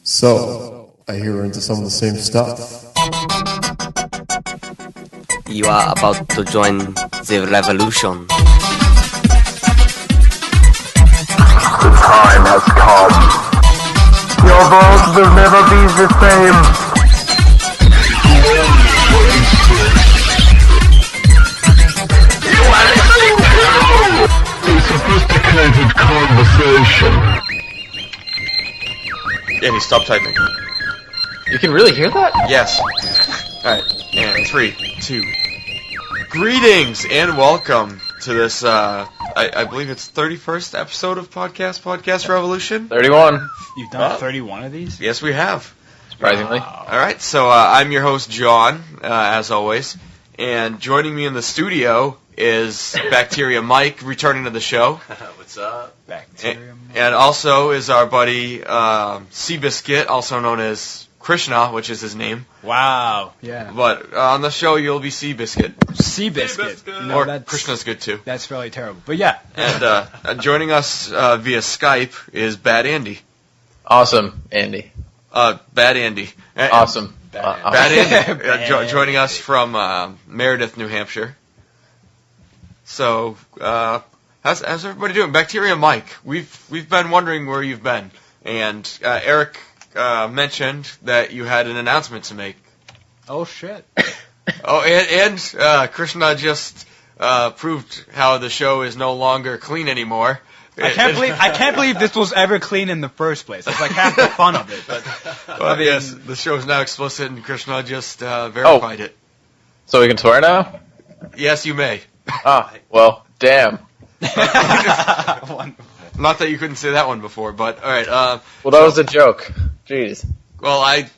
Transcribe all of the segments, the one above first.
So, I hear we're into some of the same stuff. You are about to join the revolution. The time has come. Your world will never be the same. You are listening to a sophisticated conversation. Andy, stop typing. You can really hear that? Yes. Alright, and 3, 2. Greetings and welcome to this, I believe it's 31st episode of Podcast Revolution. 31. You've done 31 of these? Yes, we have. Surprisingly. Alright, so I'm your host, John, as always. And joining me in the studio is Bacteria Mike, returning to the show. What's up? Bacteria. And also is our buddy Seabiscuit, also known as Krishna, which is his name. Wow. Yeah. But on the show, you'll be Seabiscuit. Seabiscuit. Or Krishna's good too. That's really terrible. But yeah. And joining us via Skype is Bad Andy. Awesome, Andy. Bad Andy. Awesome. Bad Andy. Joining us from Meredith, New Hampshire. So, how's everybody doing? Bacteria Mike, we've been wondering where you've been, and Eric mentioned that you had an announcement to make. Oh shit. Oh, and Krishna just proved how the show is no longer clean anymore. I can't believe this was ever clean in the first place. It's like half the fun of it. But well, yes, the show is now explicit, and Krishna just verified it. So we can swear now? Yes, you may. Ah, well, damn. Not that you couldn't say that one before, but all right. Well, that was a joke. Jeez. Well, I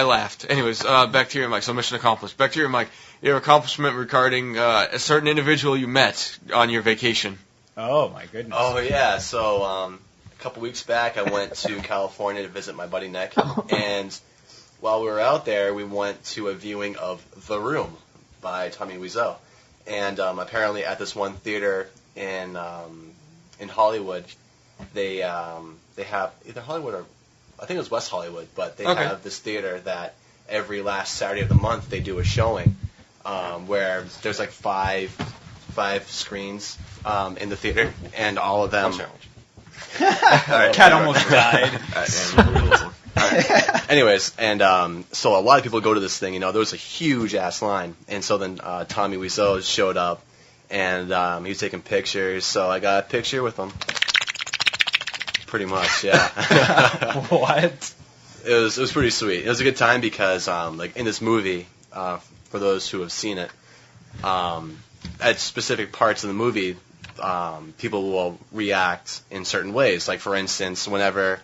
laughed. Anyways, Bacteria Mike. So mission accomplished. Bacteria Mike, your accomplishment regarding a certain individual you met on your vacation. Oh my goodness. Oh yeah, so a couple weeks back I went to California to visit my buddy Nick, and while we were out there we went to a viewing of The Room by Tommy Wiseau. And apparently at this one theater in Hollywood, they have either Hollywood or I think it was West Hollywood, but they have this theater that every last Saturday of the month they do a showing where there's like five screens in the theater, and all of them. Cat almost died. Anyways, and so a lot of people go to this thing. You know, there was a huge ass line, and so then Tommy Wiseau showed up, and he was taking pictures. So I got a picture with him. Pretty much, yeah. What? It was pretty sweet. It was a good time because like in this movie, for those who have seen it, at specific parts of the movie, people will react in certain ways. Like for instance, whenever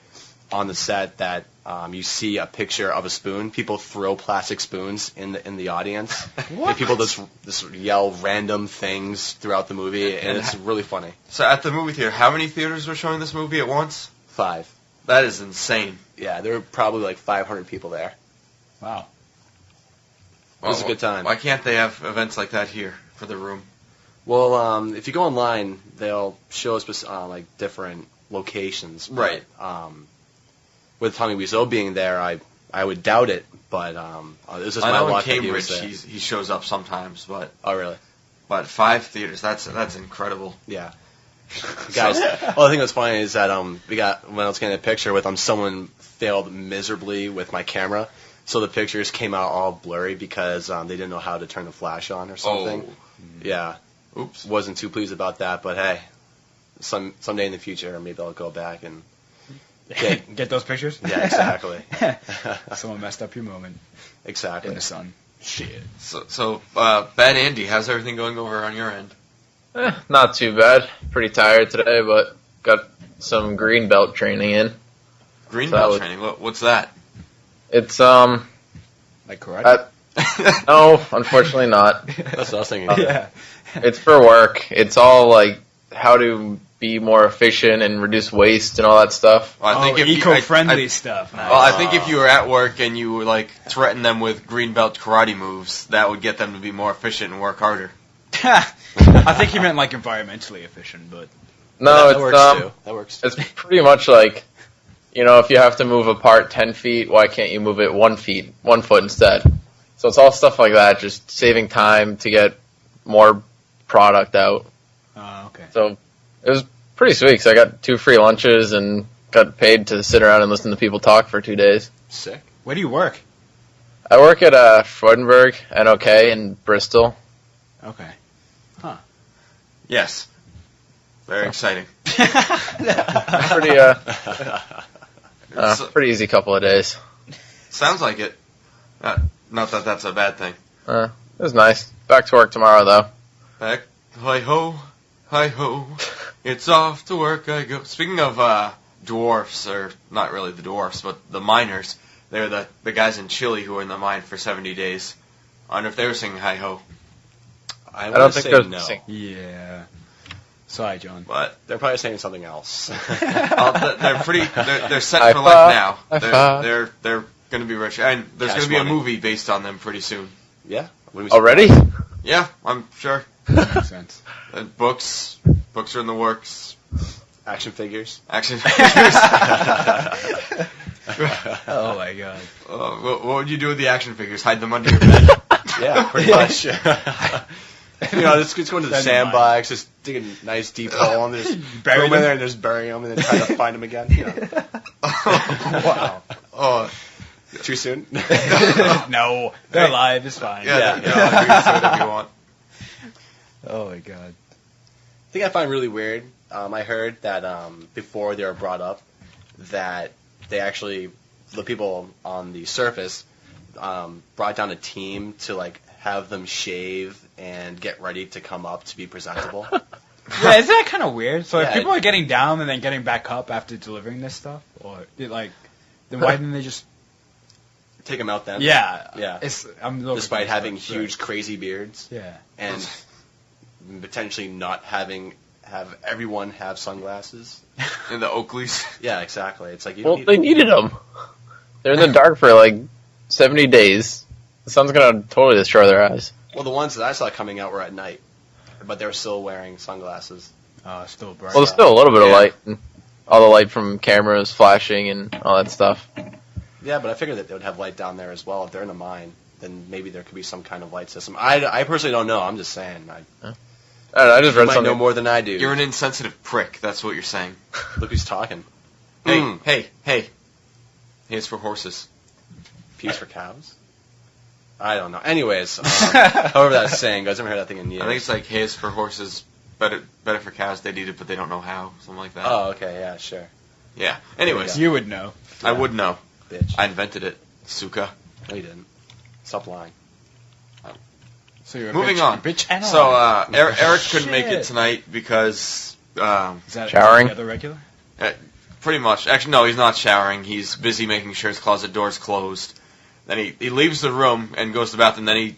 on the set that you see a picture of a spoon, people throw plastic spoons in the audience. What? And people just yell random things throughout the movie, and it's really funny. So at the movie theater, how many theaters were showing this movie at once? 5. That is insane. Yeah, there were probably like 500 people there. Wow. It was a good time. Why can't they have events like that here for The Room? Well, if you go online, they'll show us like different locations. Right. With Tommy Wiseau being there, I would doubt it, but it was just I my know in luck that he Cambridge was there. he shows up sometimes, but Oh, really? 5 theaters, that's incredible. Yeah. Guys, well, the thing that's funny is that when I was getting a picture with someone failed miserably with my camera, so the pictures came out all blurry because they didn't know how to turn the flash on or something. Oh. Yeah. Oops. Wasn't too pleased about that, but hey, someday in the future, maybe I'll go back and Get those pictures? Yeah, exactly. Someone messed up your moment. Exactly. In the sun. Shit. So Bad Andy, how's everything going over on your end? Not too bad. Pretty tired today, but got some green belt training in. Green belt training? What's that? It's, like karate? No, unfortunately not. That's what I was thinking. Yeah. It's for work. It's all, like, how to be more efficient and reduce waste and all that stuff. Well, I think eco-friendly stuff. Nice. Well, I think if you were at work and you would, like, threaten them with green belt karate moves, that would get them to be more efficient and work harder. I think he meant, like, environmentally efficient, but... No, that works, too. That works. It's pretty much like if you have to move a part 10 feet, why can't you move it 1 foot instead? So it's all stuff like that, just saving time to get more product out. Oh, okay. So it was pretty sweet, 'cause I got 2 free lunches and got paid to sit around and listen to people talk for 2 days. Sick. Where do you work? I work at Freudenberg, NOK, in Bristol. Okay. Yes. Very exciting. Pretty, pretty easy couple of days. Sounds like it. Not that that's a bad thing. It was nice. Back to work tomorrow, though. Back, hi-ho, hi-ho, it's off to work I go. Speaking of dwarfs, or not really the dwarfs, but the miners, they're the guys in Chile who were in the mine for 70 days. I wonder if they were singing hi-ho. I don't would think say they're no. singing. Yeah. Sorry, John. But They're probably saying something else. they're pretty. They're set High for five, life now. high five. They're going to be rich, and there's Cash going to be a money. movie based on them pretty soon. Yeah. Wouldn't be Already? Yeah, I'm sure. Makes sense. Books are in the works. surprised. Action figures. Action figures. Oh my god. What would you do with the action figures? Hide them under your bed? Yeah, pretty much. Just go into the Send sandbox, just dig a nice deep hole, and just Bury throw them in them? there and just bury them, and then try to find them again. Wow. Oh, Too soon? No, they're alive. It's fine. yeah. You can say whatever you want. Oh my god. thing I find really weird, I heard that before they were brought up, that they actually, the people on the surface, brought down a team to like have them shave and get ready to come up to be presentable. Yeah, isn't that kind of weird? So if Yeah. people are getting down and then getting back up after delivering this stuff, or then why didn't they just? Take them out then. Yeah, Yeah. I'm a little Despite confused, having but- huge, crazy beards Yeah. and potentially not have everyone have sunglasses. In the Oakleys. Yeah, exactly. It's like you Well, don't they need needed them. They're in the dark for like 70 days. The sun's gonna totally destroy their eyes. Well, the ones that I saw coming out were at night, but they were still wearing sunglasses. Still bright. Well, there's still a little bit of Yeah. light. And all the light from cameras flashing and all that stuff. Yeah, but I figured that they would have light down there as well. If they're in a mine, then maybe there could be some kind of light system. I personally don't know. I'm just saying. I don't know, I just You read might something. know more than I do. You're an insensitive prick. That's what you're saying. Look who's talking. Hey. Here's for horses. Peas for cows? I don't know. Anyways, however that saying goes, I haven't heard that thing in years. I think it's like haze for horses, better for cows. They need it, but they don't know how. Something like that. Oh, okay, yeah, sure. Yeah. Anyways, You would know. I would know. Bitch. I invented it. Suka. No, you didn't. Stop lying. So you're a Moving bitch, on. Bitch and So all. Eric couldn't make it Shit. tonight because Is that Showering? the other regular? pretty much. Actually, no, he's not showering. He's busy making sure his closet door's closed. Then he leaves the room and goes to the bathroom. Then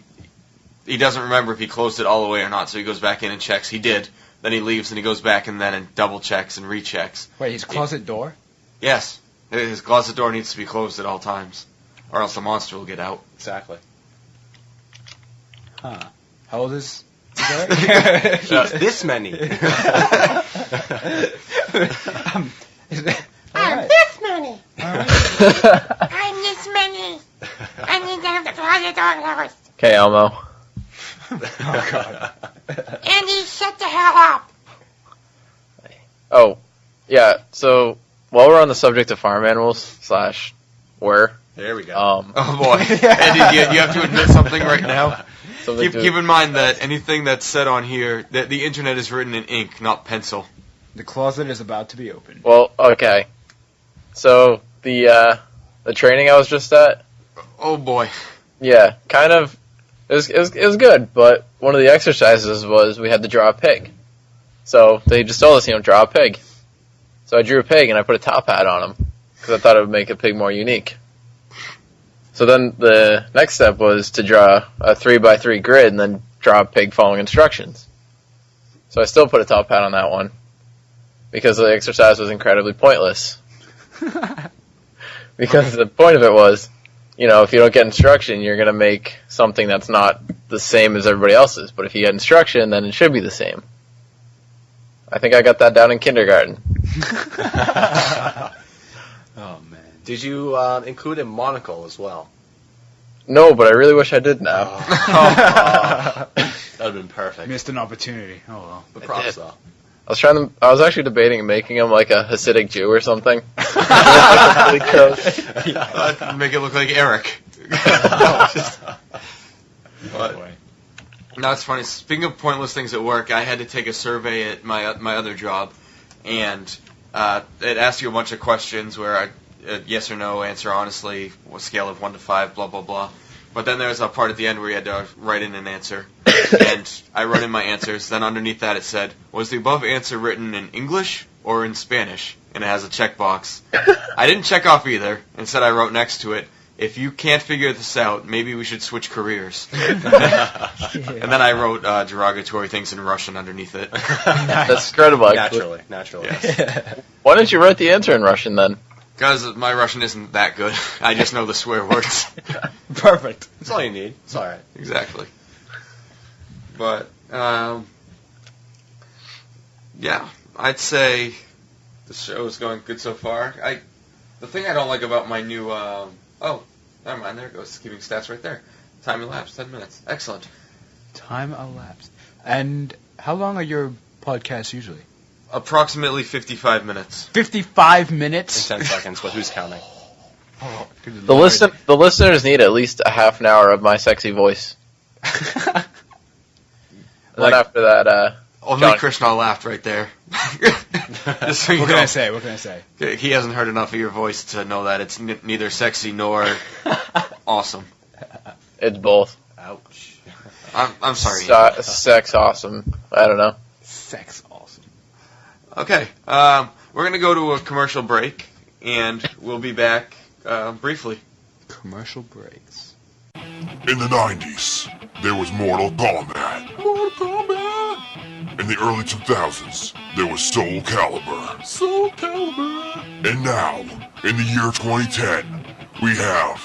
he doesn't remember if he closed it all the way or not. So he goes back in and checks. He did. Then he leaves and he goes back and double checks and rechecks. Wait, his closet door? Yes, his closet door needs to be closed at all times, or else the monster will get out. Exactly. Huh. How old is Derek? He's this many. Alright. This many. Alright. I'm this many. I need to have the closet door closed. Okay, Elmo. Oh, God. Andy, shut the hell up. Oh, yeah. So while we're on the subject of farm animals / were, There we go. Oh boy, Andy, you have to admit something right now. something Keep in mind that anything that's said on here, that the internet is written in ink, not pencil. The closet is about to be opened. Well, okay. So the training I was just at, Oh boy. yeah, kind of. It was good, but one of the exercises was we had to draw a pig. So they just told us, draw a pig. So I drew a pig and I put a top hat on him because I thought it would make a pig more unique. So then the next step was to draw a 3x3 grid and then draw a pig following instructions. So I still put a top hat on that one because the exercise was incredibly pointless. Because the point of it was, if you don't get instruction, you're going to make something that's not the same as everybody else's. But if you get instruction, then it should be the same. I think I got that down in kindergarten. Oh man. Did you include a monocle as well? No, but I really wish I did now. That would have been perfect. Missed an opportunity. Oh well. But I props did. though. I was actually debating making him like a Hasidic Jew or something. Make it look like Eric. But, no, it's funny. Speaking of pointless things at work, I had to take a survey at my other job, and it asked you a bunch of questions where yes or no, answer honestly, a scale of 1 to 5, blah blah blah. But then there's a part at the end where you had to write in an answer, and I wrote in my answers. Then underneath that it said, was the above answer written in English or in Spanish? And it has a checkbox. I didn't check off either. Instead, I wrote next to it, if you can't figure this out, maybe we should switch careers. And then I wrote derogatory things in Russian underneath it. That's incredible. Actually. Naturally. Yes. Why didn't you write the answer in Russian then? Because my Russian isn't that good. I just know the swear words. Perfect. That's all you need. It's all right. Exactly. But, yeah, I'd say the show's going good so far. The thing I don't like about my new, oh, never mind, there it goes. It's keeping stats right there. Time elapsed, 10 minutes. Excellent. Time elapsed. And how long are your podcasts usually? Approximately 55 minutes. 55 In minutes? 10 seconds, but who's counting? Oh, good The Lord. the listeners need at least a half an hour of my sexy voice. And then after that, Only John- Krishna laughed right there. Just so you What can know. I say? What can I say? He hasn't heard enough of your voice to know that it's neither sexy nor awesome. it's both. Ouch. I'm sorry. Sex awesome. I don't know. Sex awesome. Okay, we're going to go to a commercial break, and we'll be back briefly. Commercial breaks. In the 90s, there was Mortal Kombat. Mortal Kombat! In the early 2000s, there was Soul Calibur. Soul Calibur! And now, in the year 2010, we have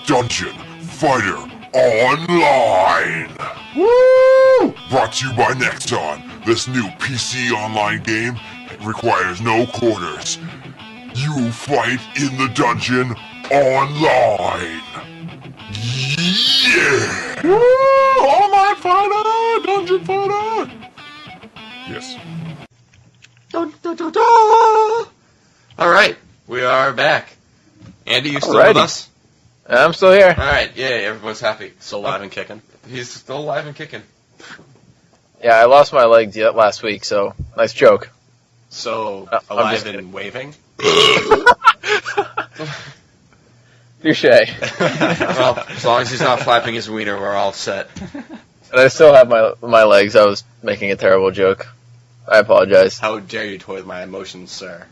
Dungeon Fighter Online! Woo! Brought to you by Nexon, this new PC online game requires no quarters. You fight in the dungeon online. Yeah! Woo! Online fighter! Dungeon fighter! Yes. Dun, dun, dun, dun. All right, we are back. Andy, you still with Alrighty. us? I'm still here. All right, yay, everyone's happy. Still alive and kicking. He's still alive and kicking. Yeah, I lost my legs last week, so nice joke. So, I'm alive just and kidding. waving? Touche. Well, as long as he's not flapping his wiener, we're all set. And I still have my legs. I was making a terrible joke. I apologize. How dare you toy with my emotions, sir?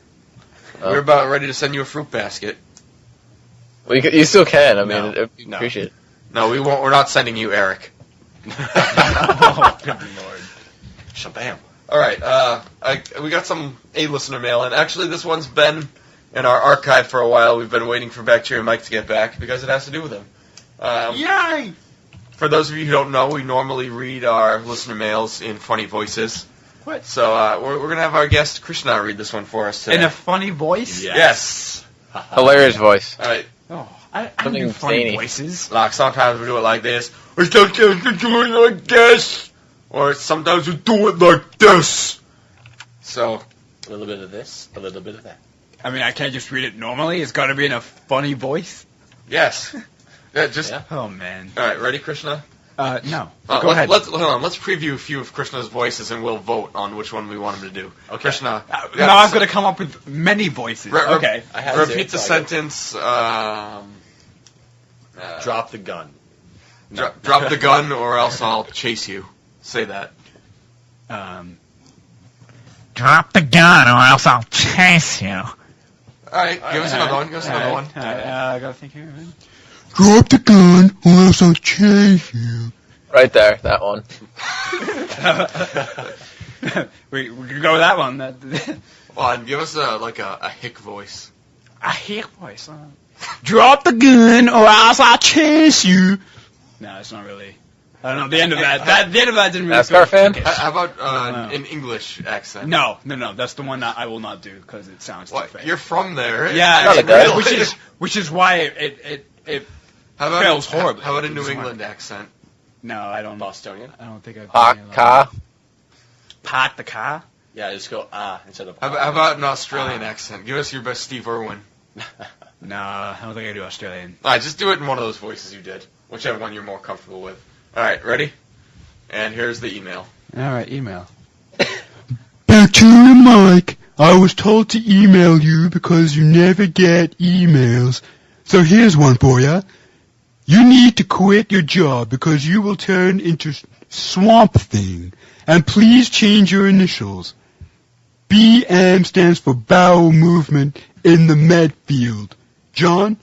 We're about ready to send you a fruit basket. Well, you still can. I mean, No. I No. appreciate it. No, we won't. We're not sending you, Eric. Oh, good Lord. Shabam. All right, we got some listener mail, and actually this one's been in our archive for a while. We've been waiting for Bacteria Mike to get back because it has to do with him. Yay! For those of you who don't know, we normally read our listener mails in funny voices. What? So we're going to have our guest Krishna read this one for us today. In a funny voice? Yes. Hilarious voice. All right. Oh, I don't Something do funny zany. voices. Like sometimes we do it like this. Or sometimes we do it like this. Or sometimes we do it like this. So, A little bit of this, a little bit of that. I mean, I can't just read it normally. It's got to be in a funny voice. yes. Yeah, just... Yeah. Oh, man. All right, ready, Krishna? No. Go ahead. Hold on. Let's preview a few of Krishna's voices, and we'll vote on which one we want him to do. Okay. Krishna. Now I've got to come up with many voices. Okay. I have Repeat to, the so I get- sentence. Drop the gun. Drop the gun, or else I'll chase you. Say that. Drop the gun or else I'll chase you. All right, give us another one. Give us another one. I got to think here. Drop the gun or else I'll chase you. Right there, that one. we can go with that one. Well, and give us a hick voice. I hear voice. Drop the gun or else I'll chase you. No, it's not really. I don't know. The end of that. The end of that didn't really. NASCAR fan? How about an English accent? No. That's the one that I will not do because it sounds too fake. You're from there. Yeah, which is why it fails horribly. How about a New England accent? No, I don't. Bostonian? I don't think I've. Park car. Park the car. Yeah, just go instead of. How about an Australian accent? Give us your best Steve Irwin. No, I don't think I do Australian. All right, just do it in one of those voices you did, whichever one you're more comfortable with. All right, ready? And here's the email. All right, email. Bacteria Mike, I was told to email you because you never get emails. So here's one for you. You need to quit your job because you will turn into Swamp Thing. And please change your initials. BM stands for bowel movement in the med field. John,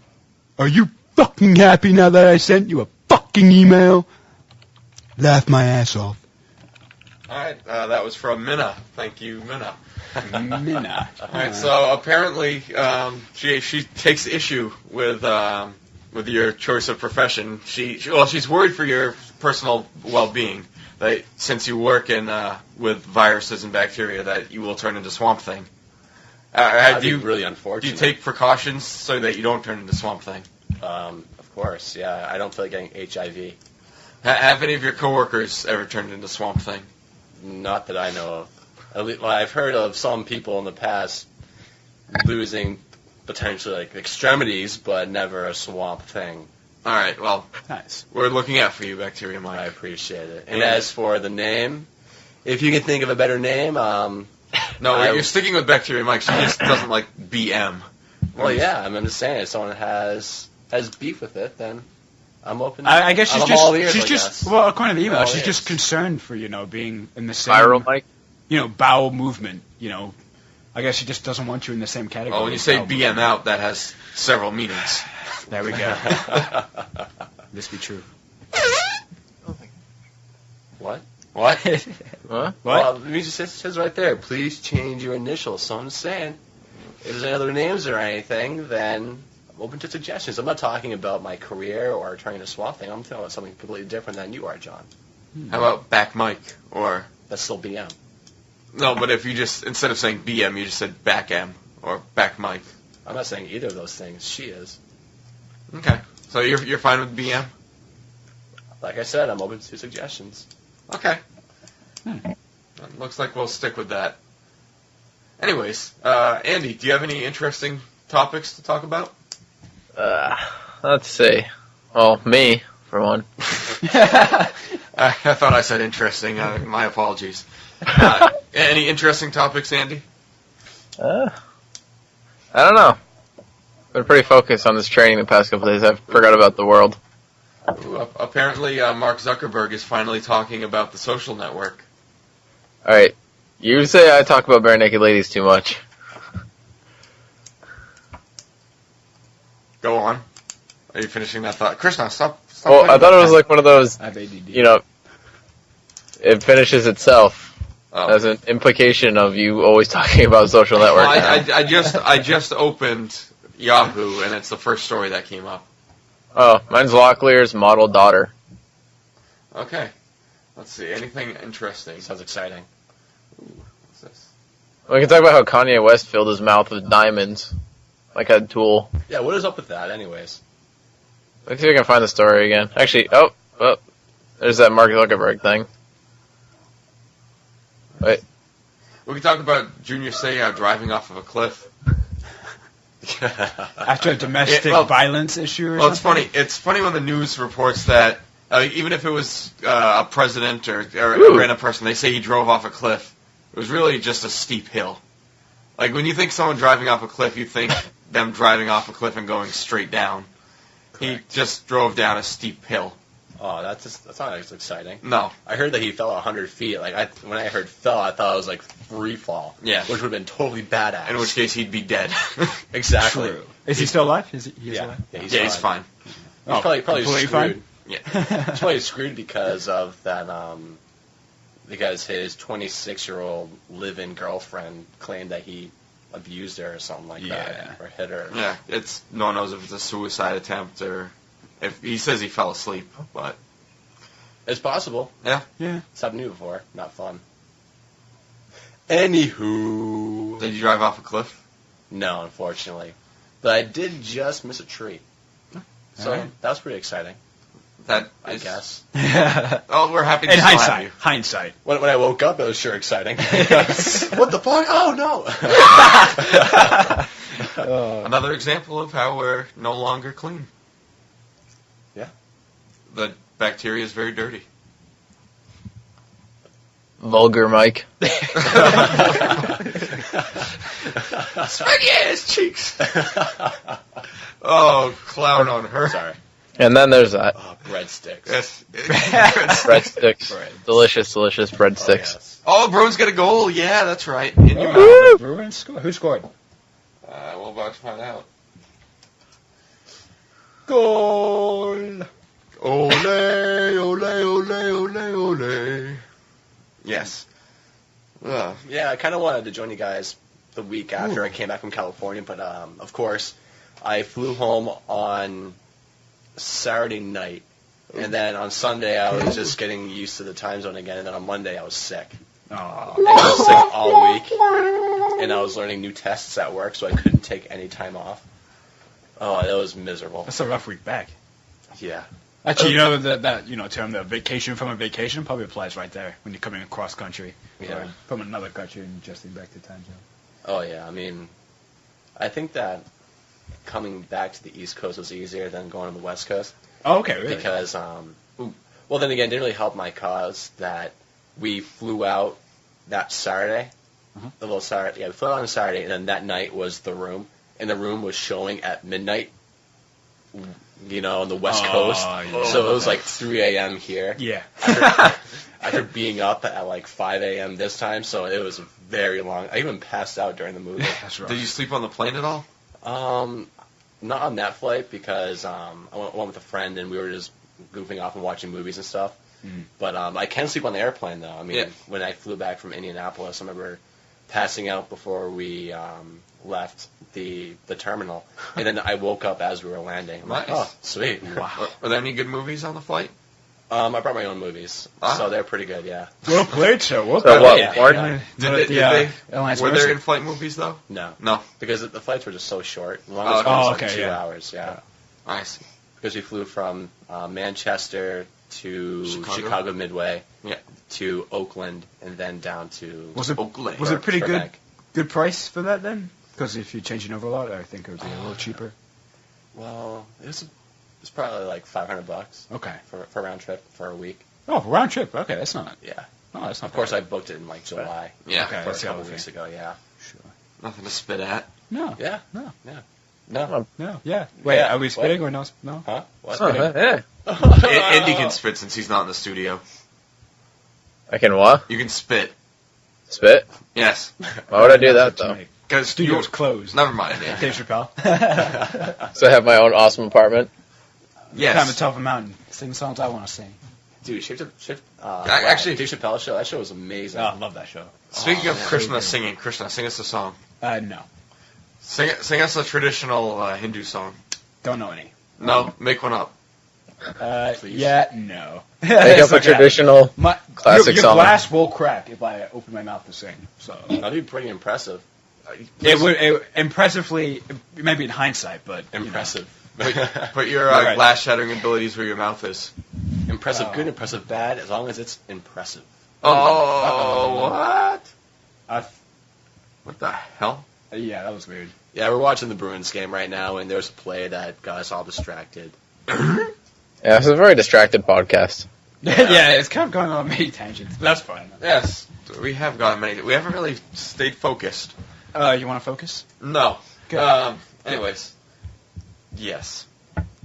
are you fucking happy now that I sent you a fucking email? Laugh my ass off. All right, that was from Minna. Thank you, Minna. Minna. All right, so apparently she takes issue with your choice of profession. She's worried for your personal well-being. That since you work with viruses and bacteria, that you will turn into Swamp Thing. That'd be really unfortunate. Do you take precautions so that you don't turn into Swamp Thing? Of course, yeah. I don't feel like getting HIV. Have any of your coworkers ever turned into Swamp Thing? Not that I know of. I've heard of some people in the past losing potentially like extremities, but never a Swamp Thing. All right, well, nice. We're looking out for you, Bacteria Mike. I appreciate it. And as for the name, if you can think of a better name, no, you're sticking with Bacteria Mike. She just doesn't like BM. Well, yeah, I'm just saying, if someone has beef with it, then I'm open. I guess she's all ears, just well, according to the email, she's just concerned for being in the same Viral Mike. Bowel movement. I guess she just doesn't want you in the same category. Well, when you say BM out, that has several meanings. There we go. This be true. What? What? What? Well, it says right there, please change your initials. So I'm just saying, if there's any other names or anything, then I'm open to suggestions. I'm not talking about my career or trying to swap thing. I'm talking about something completely different than you are, John. How about Back Mike? Or that's still BM. No, but if you just, instead of saying BM, you just said Back M or Back Mike. I'm not saying either of those things. She is. Okay. So you're fine with BM? Like I said, I'm open to suggestions. Okay. Looks like we'll stick with that. Anyways, Andy, do you have any interesting topics to talk about? Let's see. Well, me, for one. I thought I said interesting. My apologies. Any interesting topics, Andy? I don't know. Been pretty focused on this training the past couple days. I forgot about the world. Ooh, apparently, Mark Zuckerberg is finally talking about the social network. All right. You say I talk about bare naked ladies too much. Go on. Are you finishing that thought? Krishna, stop. Well, I thought it was like one of those, it finishes itself as an implication of you always talking about social network. I just opened Yahoo, and it's the first story that came up. Oh, mine's Locklear's model daughter. Okay. Let's see. Anything interesting? Sounds exciting. Ooh, what's this? We can talk about how Kanye West filled his mouth with diamonds, like a tool. Yeah, what is up with that, anyways? Let's see if I can find the story again. Actually, there's that Mark Zuckerberg thing. Wait. We can talk about Junior Seau driving off of a cliff. After a domestic violence issue or something? It's funny when the news reports that, even if it was a president or a random person, they say he drove off a cliff. It was really just a steep hill. Like, when you think someone driving off a cliff, you think them driving off a cliff and going straight down. Correct. He just drove down a steep hill. Oh, that's not as exciting. No. I heard that he fell 100 feet. When I heard fell, I thought it was like free fall. Yeah. Which would have been totally badass. In which case, he'd be dead. Exactly. True. Is he still alive? Is he alive? Alive? Yeah, he's fine. He's probably screwed. Fine? Yeah. He's probably screwed because of that, because his 26-year-old live-in girlfriend claimed that he abused her or something like that, or hit her. Yeah, no one knows if it's a suicide attempt or if he says he fell asleep, but It's possible. Yeah. Yeah. It's happened to me before. Not fun. Anywho. Did you drive off a cliff? No, unfortunately. But I did just miss a tree. So Alright. that was pretty exciting, That I is- guess. Oh, we're happy to In still have hindsight. you. Hindsight. When I woke up, it was sure exciting. What the fuck? Oh, no. Another example of how we're no longer clean. Yeah. The bacteria is very dirty. Vulgar Mike. Spread your ass cheeks. Oh, clown on her. Sorry. And then there's that. Oh, breadsticks. Yes. Breadsticks. Delicious, delicious breadsticks. Oh, Bruins get a goal. Yeah, that's right. In your mouth. Bruins score. Who scored? We'll about to find out. Goal. Ole, ole, ole, ole, ole. Yes. Yeah, I kind of wanted to join you guys the week after I came back from California, but of course, I flew home on Saturday night, and then on Sunday I was just getting used to the time zone again, and then on Monday I was sick. And I was sick all week, and I was learning new tests at work, so I couldn't take any time off. Oh, that was miserable. That's a rough week back. Yeah. Actually, you know that term, the vacation from a vacation, probably applies right there when you're coming across country, Yeah. or from another country and adjusting back to time zone. Oh, yeah. I mean, I think that coming back to the East Coast was easier than going to the West Coast. Oh, okay, really? Because, well, then again, it didn't really help my cause that we flew out that Saturday. The little Saturday. Yeah, we flew out on Saturday, and then that night was The Room, and The Room was showing at midnight, on the West Coast. Yeah. So it was like 3 a.m. here. Yeah. After being up at like 5 a.m. this time, so it was very long. I even passed out during the movie. That's right. Did you sleep on the plane at all? Not on that flight because I went with a friend and we were just goofing off and watching movies and stuff. But I can sleep on the airplane though. I mean, when I flew back from Indianapolis, I remember passing out before we left the terminal, and then I woke up as we were landing. I'm like, Nice. oh, sweet. Wow. Were there any good movies on the flight? I brought my own movies, so they're pretty good. Yeah. Well played, sir. Well So played. what, Yeah. porn? Did they? Airlines Were Mercy. there in-flight movies though? No, No. because the flights were just so short. The Oh, longest one was like okay, 2 yeah. hours. Yeah. I see. Because we flew from Manchester to Chicago Midway, Yeah. to Oakland, and then down to Was it Oakland. was it pretty good? Burbank. Good price for that then? Because if you're changing over a lot, I think it would be a little cheaper. Well, it's probably like $500 Okay. for round trip for a week. Oh, round trip. Okay, that's not. Yeah. No, that's not. Of course, bad. I booked it in like July. Yeah. Okay. For a That's the couple other weeks thing. ago. Yeah. Sure. Nothing to spit at. No. Yeah. No. Yeah. No. No. Yeah. Wait, Yeah, are we what? spitting or no? No. Huh? What? Oh, yeah. Andy can spit since he's not in the studio. I can what? You can spit. Spit? Yes. Why would I do that, though? Because Studio's closed. Never mind. Andy. Dave Chappelle. So I have my own awesome apartment? Time to Yes. top of a mountain. Sing songs I want to sing. Dude, Actually- Dave Chappelle show. That show was amazing. Oh, I love that show. Speaking of man. Krishna singing, Krishna, sing us a song. No. Sing us a traditional Hindu song. Don't know any. No, make one up. Please. Yeah, no. Make It's up a okay. traditional My, classic your song. glass will crack if I open my mouth to sing. So That'd be pretty impressive. it impressively, maybe in hindsight, but you know. Impressive. Put your Right. glass shattering abilities where your mouth is. Impressive good, impressive bad, as long as it's impressive. Oh, what? What the hell? Yeah, that was weird. Yeah, we're watching the Bruins game right now, and there's a play that got us all distracted. Yeah, it's a very distracted podcast. Yeah, it's kind of going on many tangents. But that's fine. Yes, we have gotten many. We haven't really stayed focused. You want to focus? No. Good. Anyways. Yes.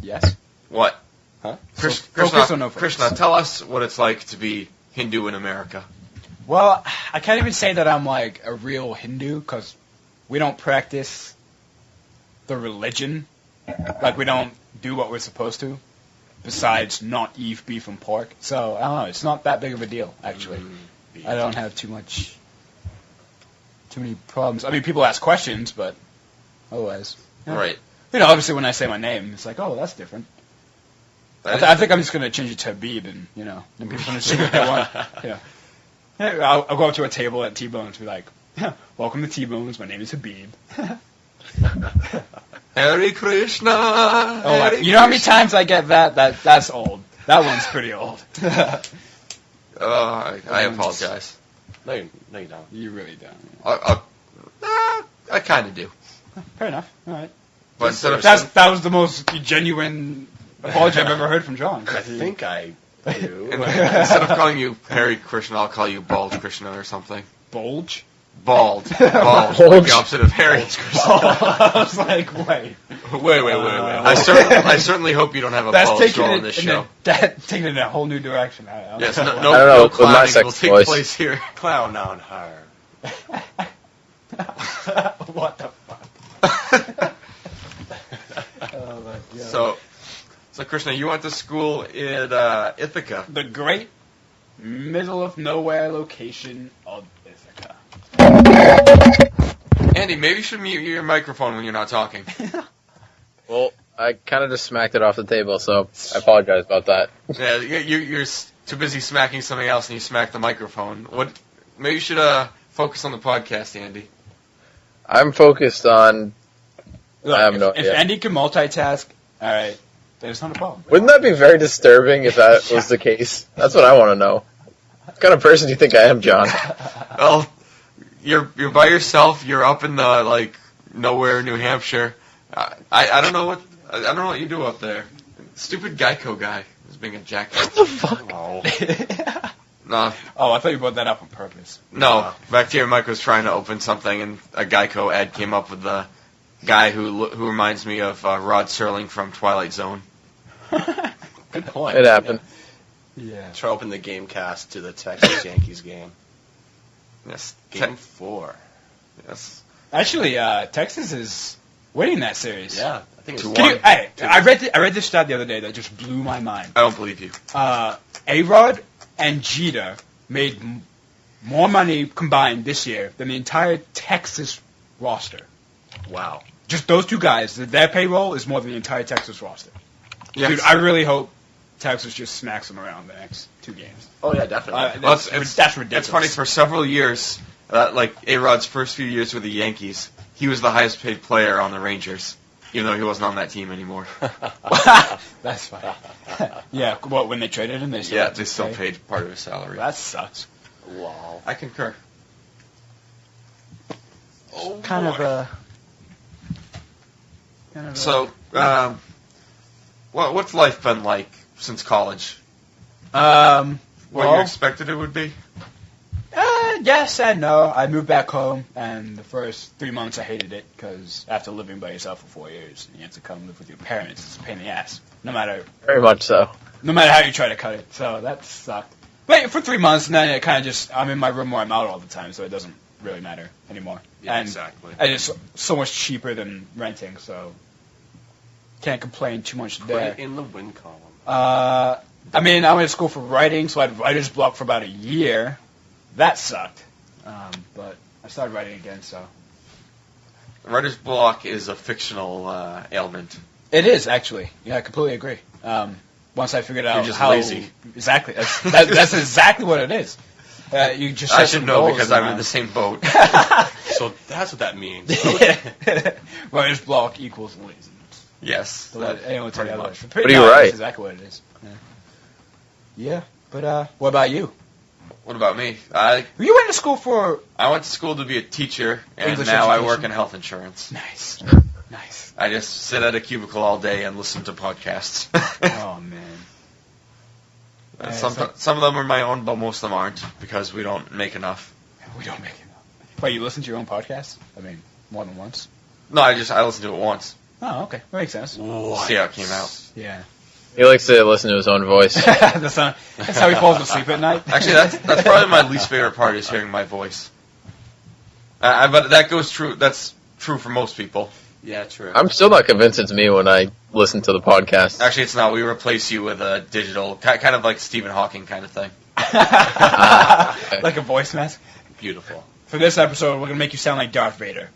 Yes. What? Huh? Focus or no focus? Krishna, tell us what it's like to be Hindu in America. Well, I can't even say that I'm like a real Hindu because we don't practice the religion. Like we don't do what we're supposed to, besides not eat beef and pork. So I don't know. It's not that big of a deal, actually. I don't have too many problems. I mean, people ask questions, but otherwise, yeah. Right. You know, obviously when I say my name, it's like, oh, that's different. I think I'm just gonna change it to Habib, and then people can assume what they want. Yeah. I'll go up to a table at T-Bones and be like, "Welcome to T-Bones. My name is Habib." Hare Krishna. You know how many times I get that? That's old. That one's pretty old. I apologize. No, you don't. You really don't. I kind of do. Fair enough. All right. But that was the most genuine apology I've ever heard from John. I think I do. Instead of calling you Hare Krishna, I'll call you Bald Krishna or something. Bulge? Bald. Like the opposite of Hare Krishna. I was like, wait. I certainly hope you don't have a bald straw on this show. That's taking it in a whole new direction. Yes, I don't know, with my clowning will sex take voice. place here. Clown on her. What the fuck? Oh my God. So Krishna, you went to school in Ithaca. The great middle of nowhere location of Ithaca. Andy, maybe you should mute your microphone when you're not talking. Well, I kind of just smacked it off the table, so I apologize about that. Yeah, you're too busy smacking something else, and you smacked the microphone. Maybe you should focus on the podcast, Andy. I'm focused on... Look, I have no if idea. Andy can multitask, all right, there's not a problem. Wouldn't that be very disturbing if that was the case? That's what I want to know. What kind of person do you think I am, John? Well, you're by yourself. You're up in the nowhere, New Hampshire. I don't know what you do up there. Stupid Geico guy is being a jackass. What the fuck? Oh. No. Oh, I thought you brought that up on purpose. No, Bacteria Mike was trying to open something, and a Geico ad came up with the guy who reminds me of Rod Serling from Twilight Zone. Good point. It happened. Yeah. Try to open the game cast to the Texas Yankees game. Yes. Game 4. Yes. Actually, Texas is winning that series. Yeah, I think it's 2-1. Hey, I read this stat the other day that just blew my mind. I don't believe you. A-Rod and Jeter made more money combined this year than the entire Texas roster. Wow. Just those two guys, their payroll is more than the entire Texas roster. Yes. Dude, I really hope Texas just smacks them around the next 2 games. Oh, yeah, definitely. That's ridiculous. It's funny, for several years, A-Rod's first few years with the Yankees, he was the highest paid player on the Rangers, even though he wasn't on that team anymore. That's funny. Yeah, when they traded him, they still paid part of his salary. That sucks. Wow. I concur. Oh, Kind of a... So, what's life been like since college? What you expected it would be? Yes and no. I moved back home, and the first 3 months I hated it, because after living by yourself for 4 years, you have to come live with your parents. It's a pain in the ass, no matter Very much so. how you try to cut it. So that sucked. But for 3 months, and then it kind of just, I'm in my room where I'm out all the time, so it doesn't really matter anymore. Yeah, and exactly. And it's so much cheaper than renting, so can't complain too much Put there. it in the win column. I went to school for writing, so I had writer's block for about a year. That sucked. But I started writing again, so. Writer's block is a fictional ailment. It is, actually. Yeah, I completely agree. Once I figured out You're just how... lazy. Exactly. That's exactly what it is. You just I set should some know goals because I'm in the same boat. So that's what that means. Writer's block equals laziness. Yes. Anyone will tell pretty you much. otherwise. What are you No, right? That's exactly what it is. Yeah, but what about you? What about me? You went to school for... I went to school to be a teacher, and English now I education? work in health insurance. Nice. Nice. I just sit at a cubicle all day and listen to podcasts. Oh, man. Some of them are my own, but most of them aren't, because we don't make enough. We don't make enough. Wait, you listen to your own podcast? I mean, more than once? No, I listen to it once. Oh, okay. That makes sense. See how it came out. Yeah. He likes to listen to his own voice. That's how he falls asleep at night. Actually, that's probably my least favorite part, is hearing my voice. But that goes true. That's true for most people. Yeah, true. I'm still not convinced it's me when I listen to the podcast. Actually, it's not. We replace you with a digital, kind of like Stephen Hawking kind of thing. Like a voice mask. Beautiful. For this episode, we're going to make you sound like Darth Vader.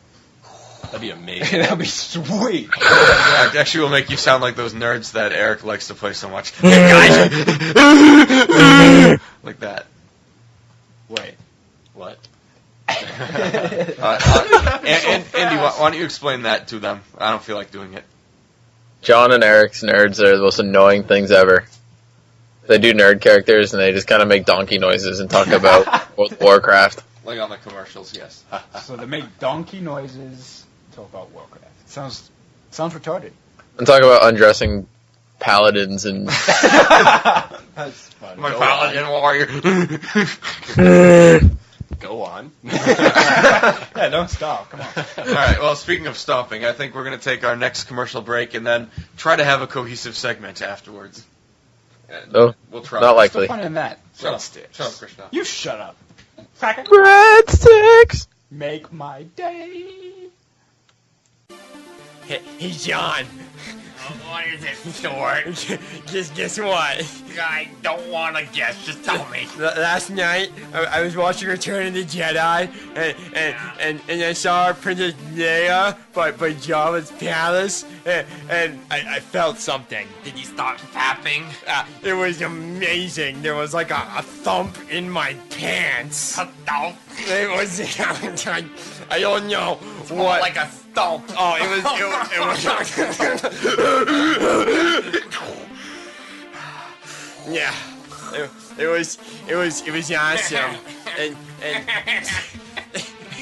That'd be amazing. That'd be sweet. Actually, will make you sound like those nerds that Eric likes to play so much. Hey guys, like that. Wait. What? Andy, why don't you explain that to them? I don't feel like doing it. John and Eric's nerds are the most annoying things ever. They do nerd characters and they just kind of make donkey noises and talk about World of Warcraft. Like on the commercials, yes. So they make donkey noises, talk about Warcraft. Sounds retarded. And talk about undressing paladins and... That's funny. My paladin warrior. Go on. Yeah, don't stop. Come on. All right. Well, speaking of stopping, I think we're going to take our next commercial break and then try to have a cohesive segment afterwards. No, We'll try. not What's the likely. fun in that? Shut up, Breadsticks. Shut up, Krishna. You shut up. Cracker. Breadsticks! Make my day. Hey, John. What is it, Stuart? Guess what? I don't want to guess. Just tell me. Last night, I was watching Return of the Jedi, and I saw Princess Leia by Jabba's palace, and I felt something. Did you start tapping? It was amazing. There was like a thump in my pants. A thump? It was. I don't know what. Like a stomp. Oh, it was. Yeah, it was awesome, and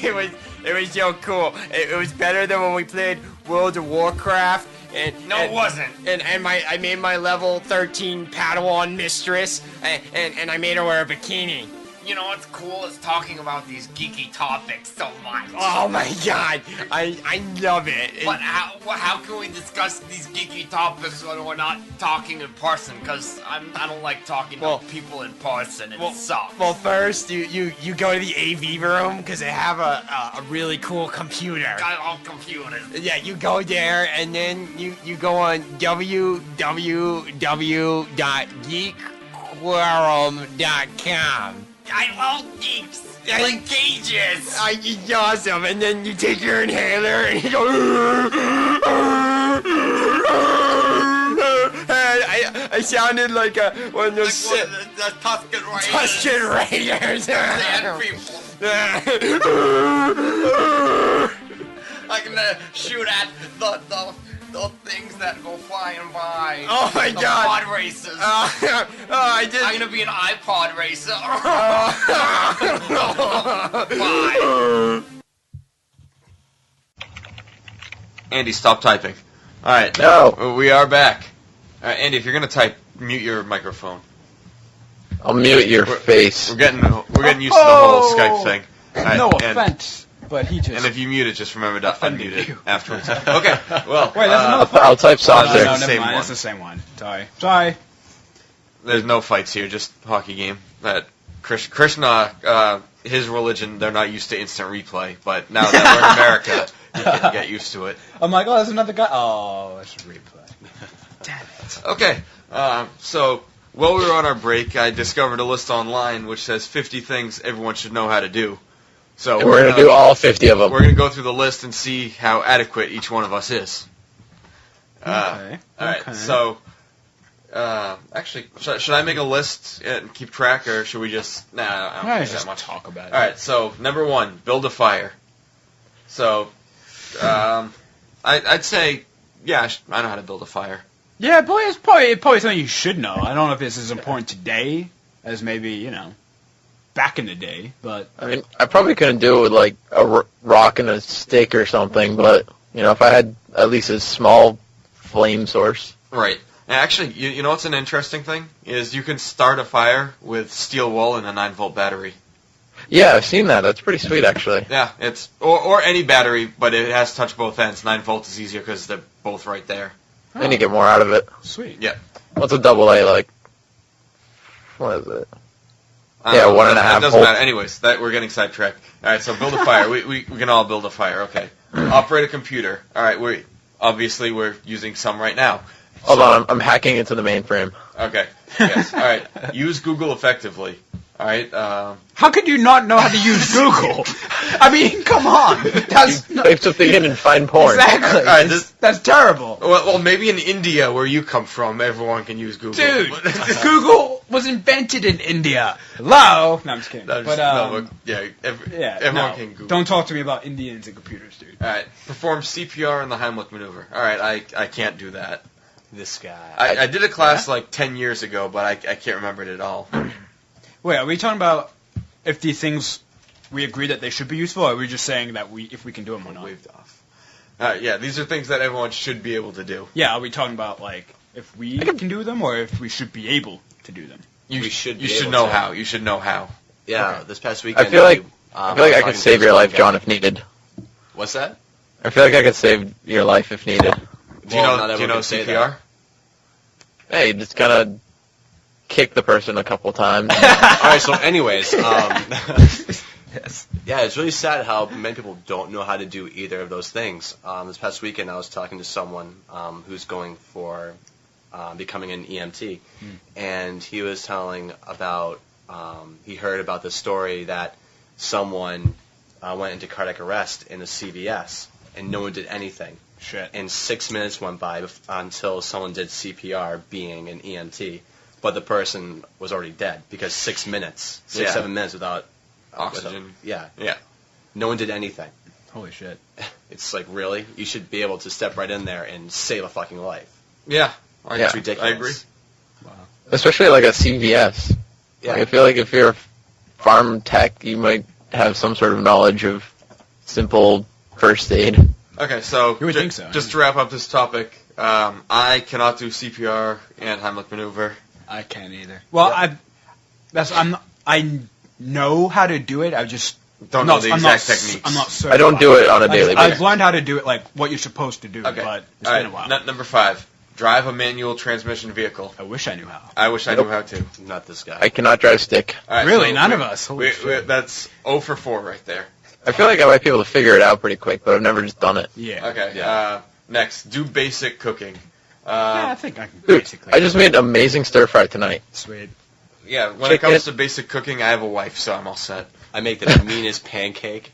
it was so cool. It was better than when we played World of Warcraft. It wasn't. And I made my level 13 Padawan mistress, and I made her wear a bikini. You know what's cool is talking about these geeky topics so much. Oh my god, I love it. But how can we discuss these geeky topics when we're not talking in person? Because I don't like talking to people in person. It sucks. Well, first you go to the AV room because they have a really cool computer. I love computers. Yeah, you go there and then you go on www.geekquorum.com. I love geeks. I like cages. It's awesome. And then you take your inhaler and you go. I sounded like one of those the Tusken Raiders. Tusken Raiders. I can shoot at the things that go flying by. Oh my god! Pod races. I'm gonna be an iPod racer. Bye. Andy, stop typing. All right. No. We are back. All right, Andy, if you're gonna type, mute your microphone. I'll mute your face. We're getting used to the whole Skype thing. All right, No offense, but he just. And if you mute it, just remember to unmute it afterwards. Okay. Well. Wait, there's another. I'll type soft No, there. never mind. It's the same one. Sorry. There's no fights here, just hockey game. That Krishna, his religion, they're not used to instant replay, but now that we're in America, you can get used to it. I'm like, oh, there's another guy. Oh, it's replay. Damn it. Okay, so while we were on our break, I discovered a list online which says 50 things everyone should know how to do. So And we're going to do all 50 of them. We're going to go through the list and see how adequate each one of us is. Okay. All right, so... actually, should I make a list and keep track, or should we just... Nah, I don't think that much. Talk about it. All right, so number 1, build a fire. So, I'd say, yeah, I know how to build a fire. Yeah, boy, it's probably something you should know. I don't know if this is important today as maybe, back in the day, but... I mean, I probably couldn't do it with, like, a rock and a stick or something, but, if I had at least a small flame source. Right. Actually, you know what's an interesting thing? Is you can start a fire with steel wool and a 9-volt battery. Yeah, I've seen that. That's pretty sweet, actually. Yeah, it's... Or any battery, but it has to touch both ends. 9 volts is easier because they're both right there. Then you get more out of it. Sweet. Yeah. What's a double A, like? What is it? Yeah, 1.5 It doesn't volts. matter. Anyways, we're getting sidetracked. All right, so build a fire. we can all build a fire. Okay. Operate a computer. All right, we're using some right now. Hold on, I'm hacking into the mainframe. Okay. Yes. All right. Use Google effectively. All right. How could you not know how to use Google? I mean, come on. That's Type something in and find porn. exactly. All right, That's terrible. well, maybe in India, where you come from, everyone can use Google. Dude, Google was invented in India. Hello? No, I'm just kidding. No, But, everyone no, can Google. don't talk to me about Indians and computers, dude. All right. Perform CPR and the Heimlich maneuver. All right. I can't do that. This guy. I did a class like 10 years ago, but I can't remember it at all. Wait, are we talking about if these things we agree that they should be useful, or are we just saying that if we can do them or not? Waved off. Yeah, these are things that everyone should be able to do. Yeah, are we talking about like if we can do them, or if we should be able to do them? You should know how. You should know how. Yeah, Okay. this past weekend. I feel like I I could save your life, John, if needed. What's that? I feel like I could save your life if needed. Do you Well, not know everyone can say CPR? Hey, just gotta kick the person a couple times. All right. So, anyways, Yes. yeah, it's really sad how many people don't know how to do either of those things. This past weekend, I was talking to someone who's going for becoming an EMT, and he was telling about he heard about the story that someone went into cardiac arrest in a CVS, and no one did anything. Shit. And 6 minutes went by until someone did CPR, being an EMT, but the person was already dead because 6 minutes, 7 minutes without Oxygen. Yeah. Yeah. No one did anything. Holy shit. It's like, really? You should be able to step right in there and save a fucking life. Yeah. It's ridiculous. I agree. Especially like a CVS. Yeah. Like, I feel like if you're a farm tech, you might have some sort of knowledge of simple first aid. Okay, so, You would think so. just to wrap up this topic, I cannot do CPR and Heimlich maneuver. I can't either. Well, I know how to do it. I just Don't know the exact techniques. I'm not certain. I don't do it on a daily basis. I've learned how to do it, like what you're supposed to do, Okay. but it's All been right, a while. number 5. Drive a manual transmission vehicle. I wish I knew how. I wish I knew how to. Not this guy. I cannot drive stick. All right, Really? so None of us? Holy shit. That's 0 for 4 right there. I feel like I might be able to figure it out pretty quick, but I've never just done it. Yeah. Okay, Yeah. next, do basic cooking. Yeah, I think I can Dude, basically. I just made amazing stir fry tonight. Sweet. Yeah, when Chicken. it comes to basic cooking, I have a wife, so I'm all set. I make the meanest pancake.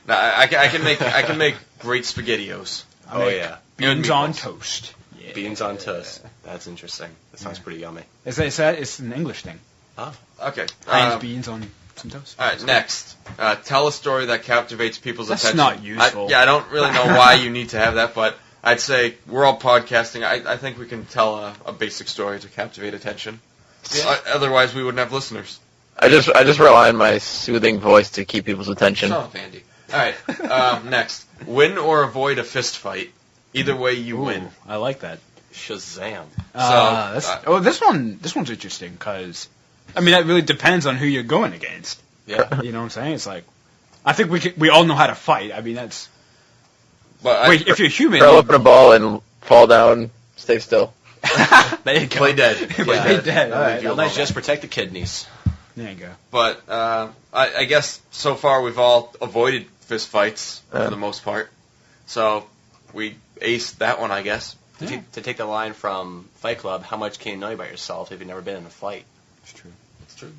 No, I can make great SpaghettiOs. I make yeah. beans And on meatballs. toast. Yeah. Beans on toast. That's interesting. That sounds pretty yummy. As they said, it's an English thing. Okay. Heinz beans on some toast. All right, next. Tell a story that captivates people's That's attention. not useful. I don't really know why you need to have that, but I'd say we're all podcasting. I think we can tell a basic story to captivate attention. Otherwise, we wouldn't have listeners. I just rely on my soothing voice to keep people's attention. Shut up, Andy. All right, next. Win or avoid a fist fight. Either way, you win. I like that. Shazam. This one's interesting because, I mean, that really depends on who you're going against. Yeah. You know what I'm saying? It's like, I think we all know how to fight. I mean, that's. But Wait, if you're human, Throw up in a ball and fall down, stay still. there you go. play dead. Play dead. All right, I like Just protect the kidneys. There you go. But I guess so far we've all avoided fist fights for the most part. So we aced that one, I guess. To take the line from Fight Club, how much can you know about yourself if you've never been in a fight? It's true. It's true.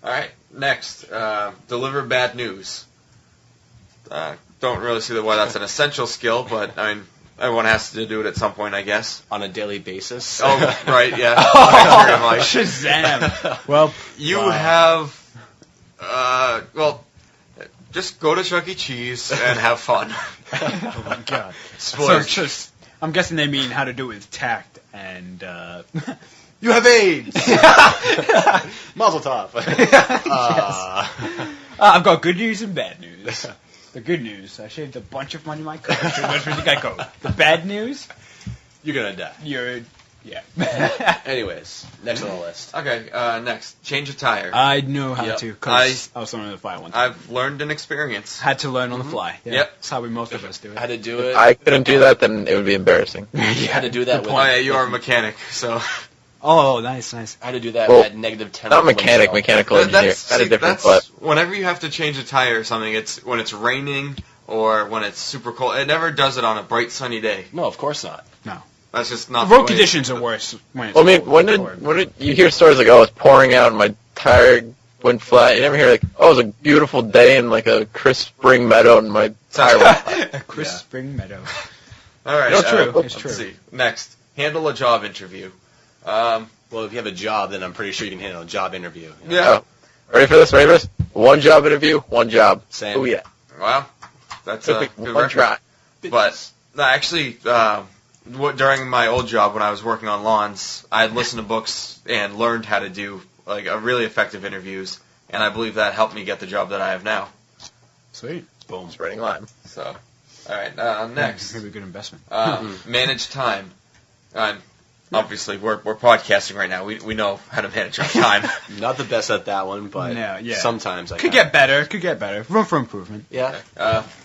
All right, next. Deliver bad news. Don't really see why that's an essential skill, but I mean, everyone has to do it at some point, I guess. On a daily basis. Oh, right, yeah. Shazam! Well, You have, just go to Chuck E. Cheese and have fun. oh my god. Splurge. I'm guessing they mean how to do it with tact and. You have AIDS! Mazel tov. I've got good news and bad news. The good news, I shaved a bunch of money in my car. So where do you think I go? The bad news, You're gonna die. yeah. Anyways, next on the list. Okay, next. Change a tire. I know how Yep. to because I was learning on the fly one time. I've learned an experience. Had to learn on the fly. Yeah. Yep. That's how most of us do it. Had to do If it. I couldn't do that, then it would be embarrassing. Had to do that with. Oh, yeah, you are a mechanic, so. Oh, nice. I had to do that Well, at negative 10. Not mechanic, mechanical engineer. That's a different but whenever you have to change a tire or something, it's when it's raining or when it's super cold. It never does it on a bright sunny day. No, of course not. That's just The not road way- conditions are worse when it's Well, I mean, cold. when did you hear stories like, oh, it's pouring out and my tire went flat. You never hear like, oh, it was a beautiful day in like a crisp spring meadow, and my tire went flat. A crisp spring meadow. All right. It's true. It's Let's true. see. Next, handle a job interview. Well, if you have a job, then I'm pretty sure you can handle a job interview. You know? Yeah. Ready for this? Ready for this? One job interview, one job. Same. Oh yeah. Well, that's Took a me good one record. try. But no, actually, during my old job when I was working on lawns, I had listened to books and learned how to do like a really effective interviews, and I believe that helped me get the job that I have now. Sweet. Boom. Spreading lime. So, all right, next, Maybe a good investment. manage time. Obviously, we're podcasting right now. We know how to manage our time. Not the best at that one, but Yeah. sometimes I Could get better. Could get better. Room for improvement. Yeah.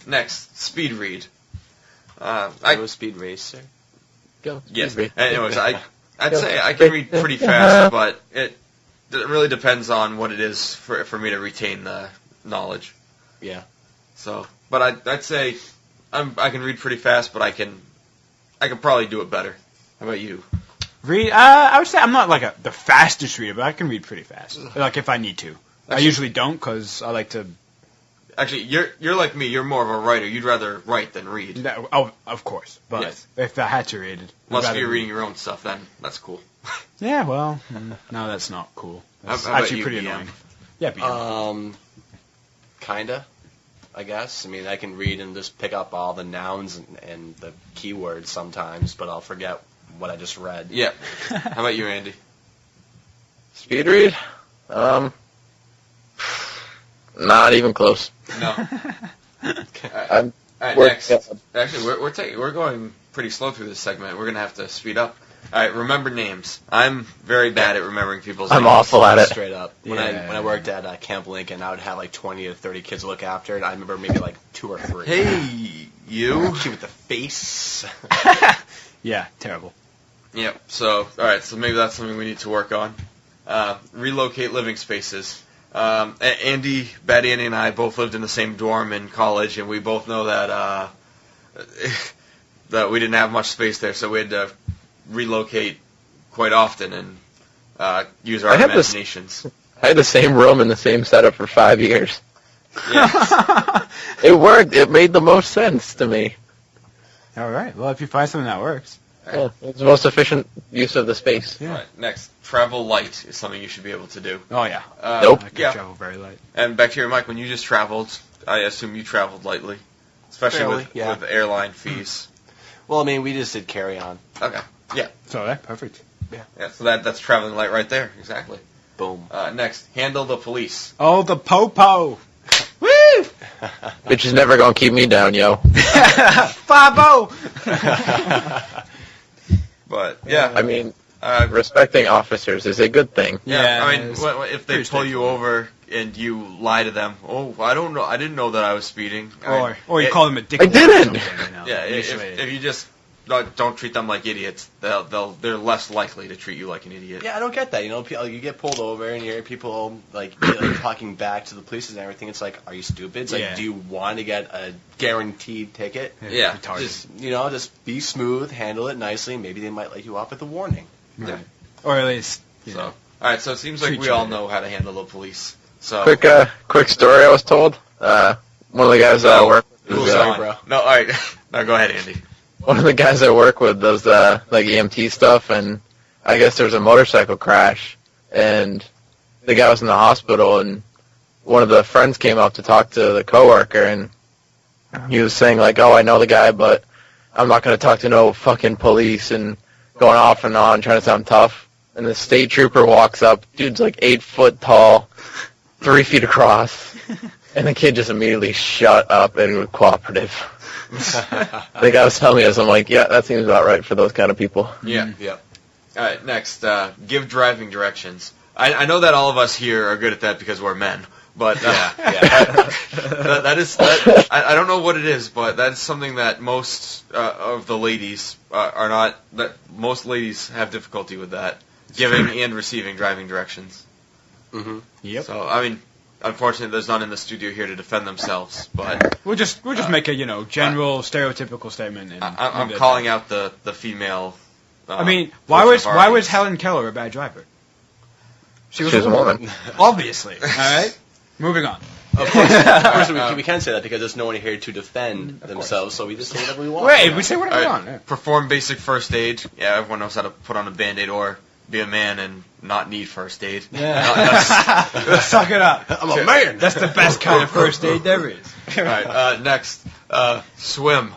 Next, speed read. I'm a speed racer. Go. Yes. Read. Anyways, I'd say I can read pretty fast, but it really depends on what it is for me to retain the knowledge. Yeah. So, but I'd say I can read pretty fast, but I can probably do it better. How about you? Read. I would say I'm not like the fastest reader, but I can read pretty fast. Like if I need to. I usually don't because I like to. Actually, you're like me. You're more of a writer. You'd rather write than read. No, oh, of course. But Yes. if I had to read it, Unless you're reading your own stuff, then that's cool. Yeah, well, no, that's not cool. That's How about actually you, pretty BM? annoying. Yeah, BM. Kinda, I guess. I mean, I can read and just pick up all the nouns and the keywords sometimes, but I'll forget what I just read. Yeah. How about you, Andy? Speed read? Not even close. No. I'm All right, working next. on- Actually, we're going pretty slow through this segment. We're gonna have to speed up. All right, remember names. I'm very bad at remembering people's I'm names. awful at it. Straight up. When I worked at Camp Lincoln, I would have like 20 to 30 kids to look after, and I remember maybe like 2 or 3. Hey, you. She with the face. Yeah, terrible. Yep. So, all right. So maybe that's something we need to work on. Relocate living spaces. Andy, Bad Andy, and I both lived in the same dorm in college, and we both know that that we didn't have much space there, so we had to relocate quite often and use our I had this- imaginations. I had the same room and the same setup for 5 years. Yeah. It worked. It made the most sense to me. All right. Well, if you find something that works. Yeah, it's the most efficient use of the space. Yeah. All right. Next, travel light is something you should be able to do. Oh yeah. Nope. I can Yeah. travel very light. And back to your Mike, when you just traveled, I assume you traveled lightly, especially Fairly, with yeah. with airline fees. Well, I mean, we just did carry on. Okay. Yeah. So yeah, perfect. Yeah. So that's traveling light right there. Exactly. Boom. Next, handle the police. Oh, the popo. Woo! Bitch is never gonna keep me down, yo. 5-0. But yeah, I mean, respecting officers is a good thing. yeah. I mean, it's if they pretty pull you over and you lie to them, oh, I don't know, I didn't know that I was speeding. Or you call them a dick. I didn't. Yeah. If you just don't treat them like idiots, they're less likely to treat you like an idiot. Yeah, I don't get that. You know, you get pulled over and you hear people like talking back to the police and everything. It's like, are you stupid? It's like, Yeah. do you want to get a guaranteed ticket? Yeah. Retarded. Just be smooth, handle it nicely. Maybe they might let you off with a warning. Yeah. Or at least. So, all right. So it seems like Treat we you all right. know how to handle the police. So Quick story I was told. One of the guys I work with Cool is, story, bro. No, all right. No, go ahead, Andy. one of the guys I work with does like EMT stuff, and I guess there was a motorcycle crash, and the guy was in the hospital, and one of the friends came up to talk to the coworker, and he was saying like, "Oh, I know the guy, but I'm not going to talk to no fucking police," and going off and on, trying to sound tough. And the state trooper walks up. Dude's like 8 foot tall, 3 feet across, and the kid just immediately shut up and was cooperative. The guy was telling me this. I'm like, yeah, that seems about right for those kind of people. Yeah. Yeah. All right. Next, give driving directions. I know that all of us here are good at that because we're men. But that is I don't know what it is, but that is something that most of the ladies are not. That most ladies have difficulty with that, giving and receiving driving directions. Mm-hmm. Yep. So I mean, unfortunately, there's none in the studio here to defend themselves. But We'll just make a general stereotypical statement. And I'm calling out the female. I mean, why was Helen Keller a bad driver? She was a woman. Obviously. All right. Moving on. Of course we can say that because there's no one here to defend themselves, so we just say whatever we want. Wait, we say whatever we want. Yeah. Perform basic first aid. Yeah, everyone knows how to put on a Band-Aid or be a man and not need first aid. Yeah. Suck it up. I'm a man. That's the best kind of first aid there is. All right, next, swim.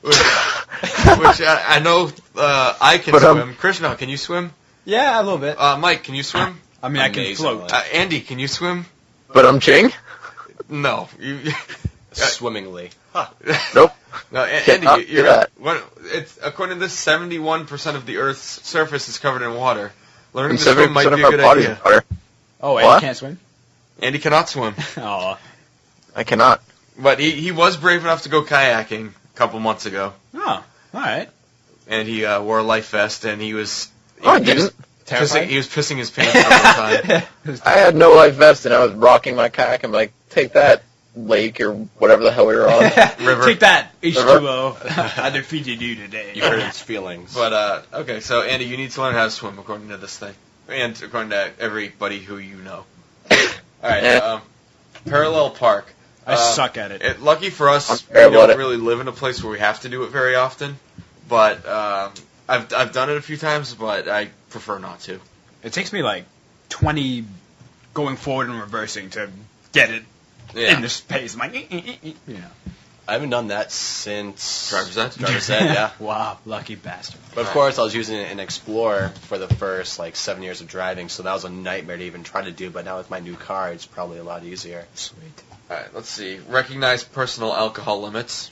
which I know I can swim. Krishna, can you swim? Yeah, a little bit. Mike, can you swim? I mean, I can float. Andy, can you swim? But I'm Ching? No. Swimmingly. Huh. Nope. No, Andy, it's according to this, 71% of the Earth's surface is covered in water. Learning to swim might be a good idea. Oh, Andy can't swim? Andy cannot swim. Oh. I cannot. But he was brave enough to go kayaking a couple months ago. Oh, all right. And he wore a life vest, and he was... I didn't. He was pissing his pants all the time. I had no life vest, and I was rocking my kayak. I'm like, take that, lake, or whatever the hell we were on. River. Take that, H2O. I defeated you today. You hurt his feelings. But, okay, so, Andy, you need to learn how to swim, according to this thing. And according to everybody who you know. Alright, parallel park. I suck at it. Lucky for us, we don't really live in a place where we have to do it very often. But, I've done it a few times, but I prefer not to. It takes me like 20 going forward and reversing to get it in the space. I'm like, I haven't done that since driver's ed. Yeah. Wow, lucky bastard. But of course, I was using an Explorer for the first 7 years of driving, so that was a nightmare to even try to do. But now with my new car, it's probably a lot easier. Sweet. All right, let's see. Recognize personal alcohol limits.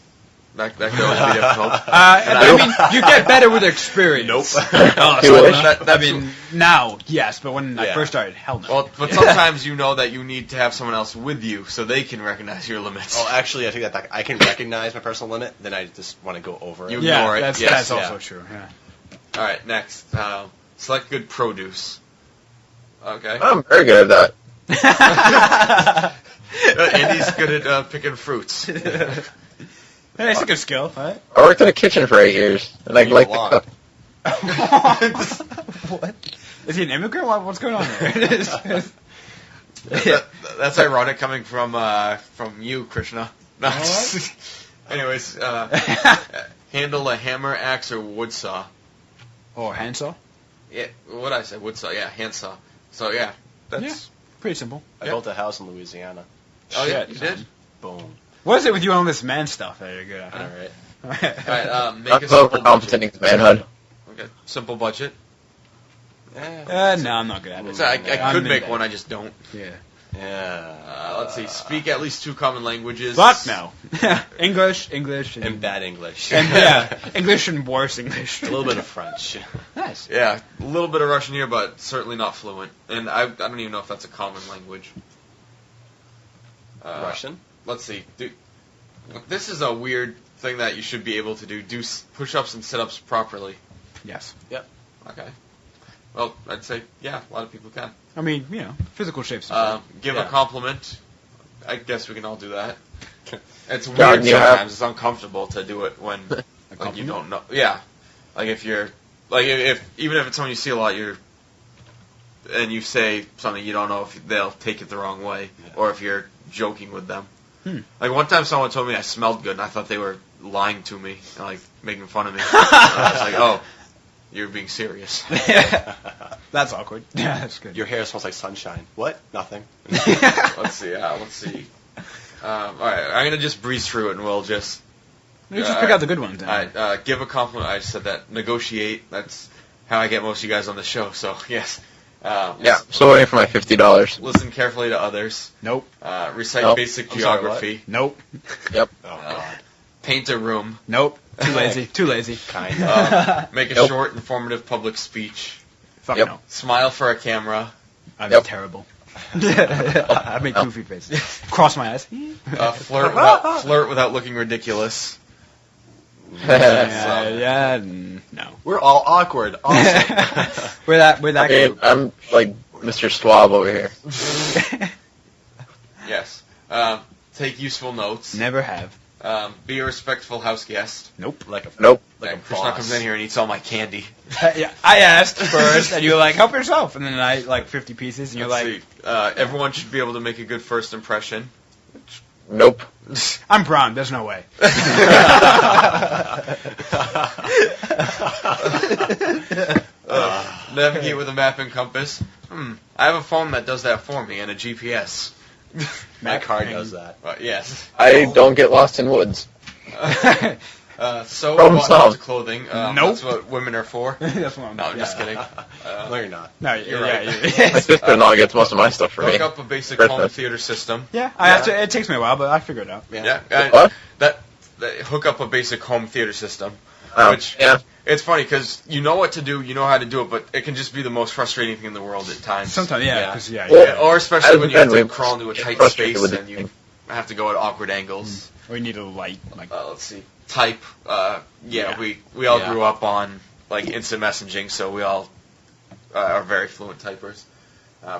That could always be difficult. I mean, you get better with experience. Nope. I mean, now, yes, but when I first started, hell no. Well, but sometimes you know that you need to have someone else with you so they can recognize your limits. Oh, actually, I take that back. I can recognize my personal limit, then I just want to go over it. You ignore it. That's also true, yeah. All right, next. Select good produce. Okay. I'm very good at that. Andy's good at picking fruits. Hey, it's a good skill, right? I worked in a kitchen for 8 years, and I like to cook. What? Is he an immigrant? What's going on there? That's ironic coming from you, Krishna. No. Anyways, handle a hammer, axe, or wood saw. Or handsaw? Yeah, what did I say? Wood saw, yeah, handsaw. So, yeah, that's pretty simple. I built a house in Louisiana. Oh, yeah, you did? Boom. What is it with you on this man stuff that you're good at? All right. Make a simple budget. Manhood. Okay, simple budget. No, I'm not good at it. So I could make one, I just don't. Yeah. Let's see. Speak at least 2 common languages. Fuck no. English, and bad English. And English and worse English. A little bit of French. Nice. Yeah, a little bit of Russian here, but certainly not fluent. And I don't even know if that's a common language. Russian? Let's see. This is a weird thing that you should be able to do. Do push-ups and sit-ups properly. Yes. Yep. Okay. Well, I'd say, yeah, a lot of people can. I mean, physical shape's give a compliment. I guess we can all do that. It's weird God, sometimes. It's uncomfortable to do it when you don't know. Yeah. Like if you're, if even if it's someone you see a lot, and you say something, you don't know if they'll take it the wrong way, or if you're joking with them. Like one time someone told me I smelled good, and I thought they were lying to me, and making fun of me. I was like, oh, you're being serious. That's awkward. Yeah, that's good. Your hair smells like sunshine. What? Nothing. Let's see. All right, I'm gonna just breeze through it, and we'll just. You just pick out the good ones. All right, give a compliment. I just said that. Negotiate. That's how I get most of you guys on the show. So yes. I'm still waiting for my $50. Listen carefully to others. Nope. Recite basic geography. Nope. Yep. Oh, God. Paint a room. Nope. Too lazy. Too lazy. Kind of. Make a short, informative public speech. Fuck no. Smile for a camera. I'm terrible. I make goofy faces. Cross my eyes. Flirt without looking ridiculous. No. We're all awkward. Awesome. We're that group. I'm like Mr. Swab over here. Yes. Take useful notes. Never have. Be a respectful house guest. Nope. Nope. Krishna comes in here and eats all my candy. Yeah, I asked first, and you were like, help yourself. And then I, 50 pieces, and you're Let's like... see. Everyone should be able to make a good first impression. Nope. I'm brown, there's no way. Navigate with a map and compass. I have a phone that does that for me, and a GPS. My car does that. Yes. I don't get lost in woods. So Problem bought solved. lots of clothing. Nope. That's what women are for. That's what I'm No, I'm just kidding. No, you're not. No, You're yeah, right. My sister-in-law gets most of my stuff for me. Hook up a basic Christmas. home theater system. Yeah, I have to. It takes me a while, but I figure it out. Yeah. What? That hook up a basic home theater system. Oh, Which yeah. it's funny because you know what to do, you know how to do it, but it can just be the most frustrating thing in the world at times. Sometimes, yeah, because Well, Or especially when you have to we've crawl into a get tight frustrated space with and the you thing. have to go at awkward angles. we need a light. Let's see. Type. Yeah. We all Yeah. grew up on instant messaging, so we all are very fluent typers.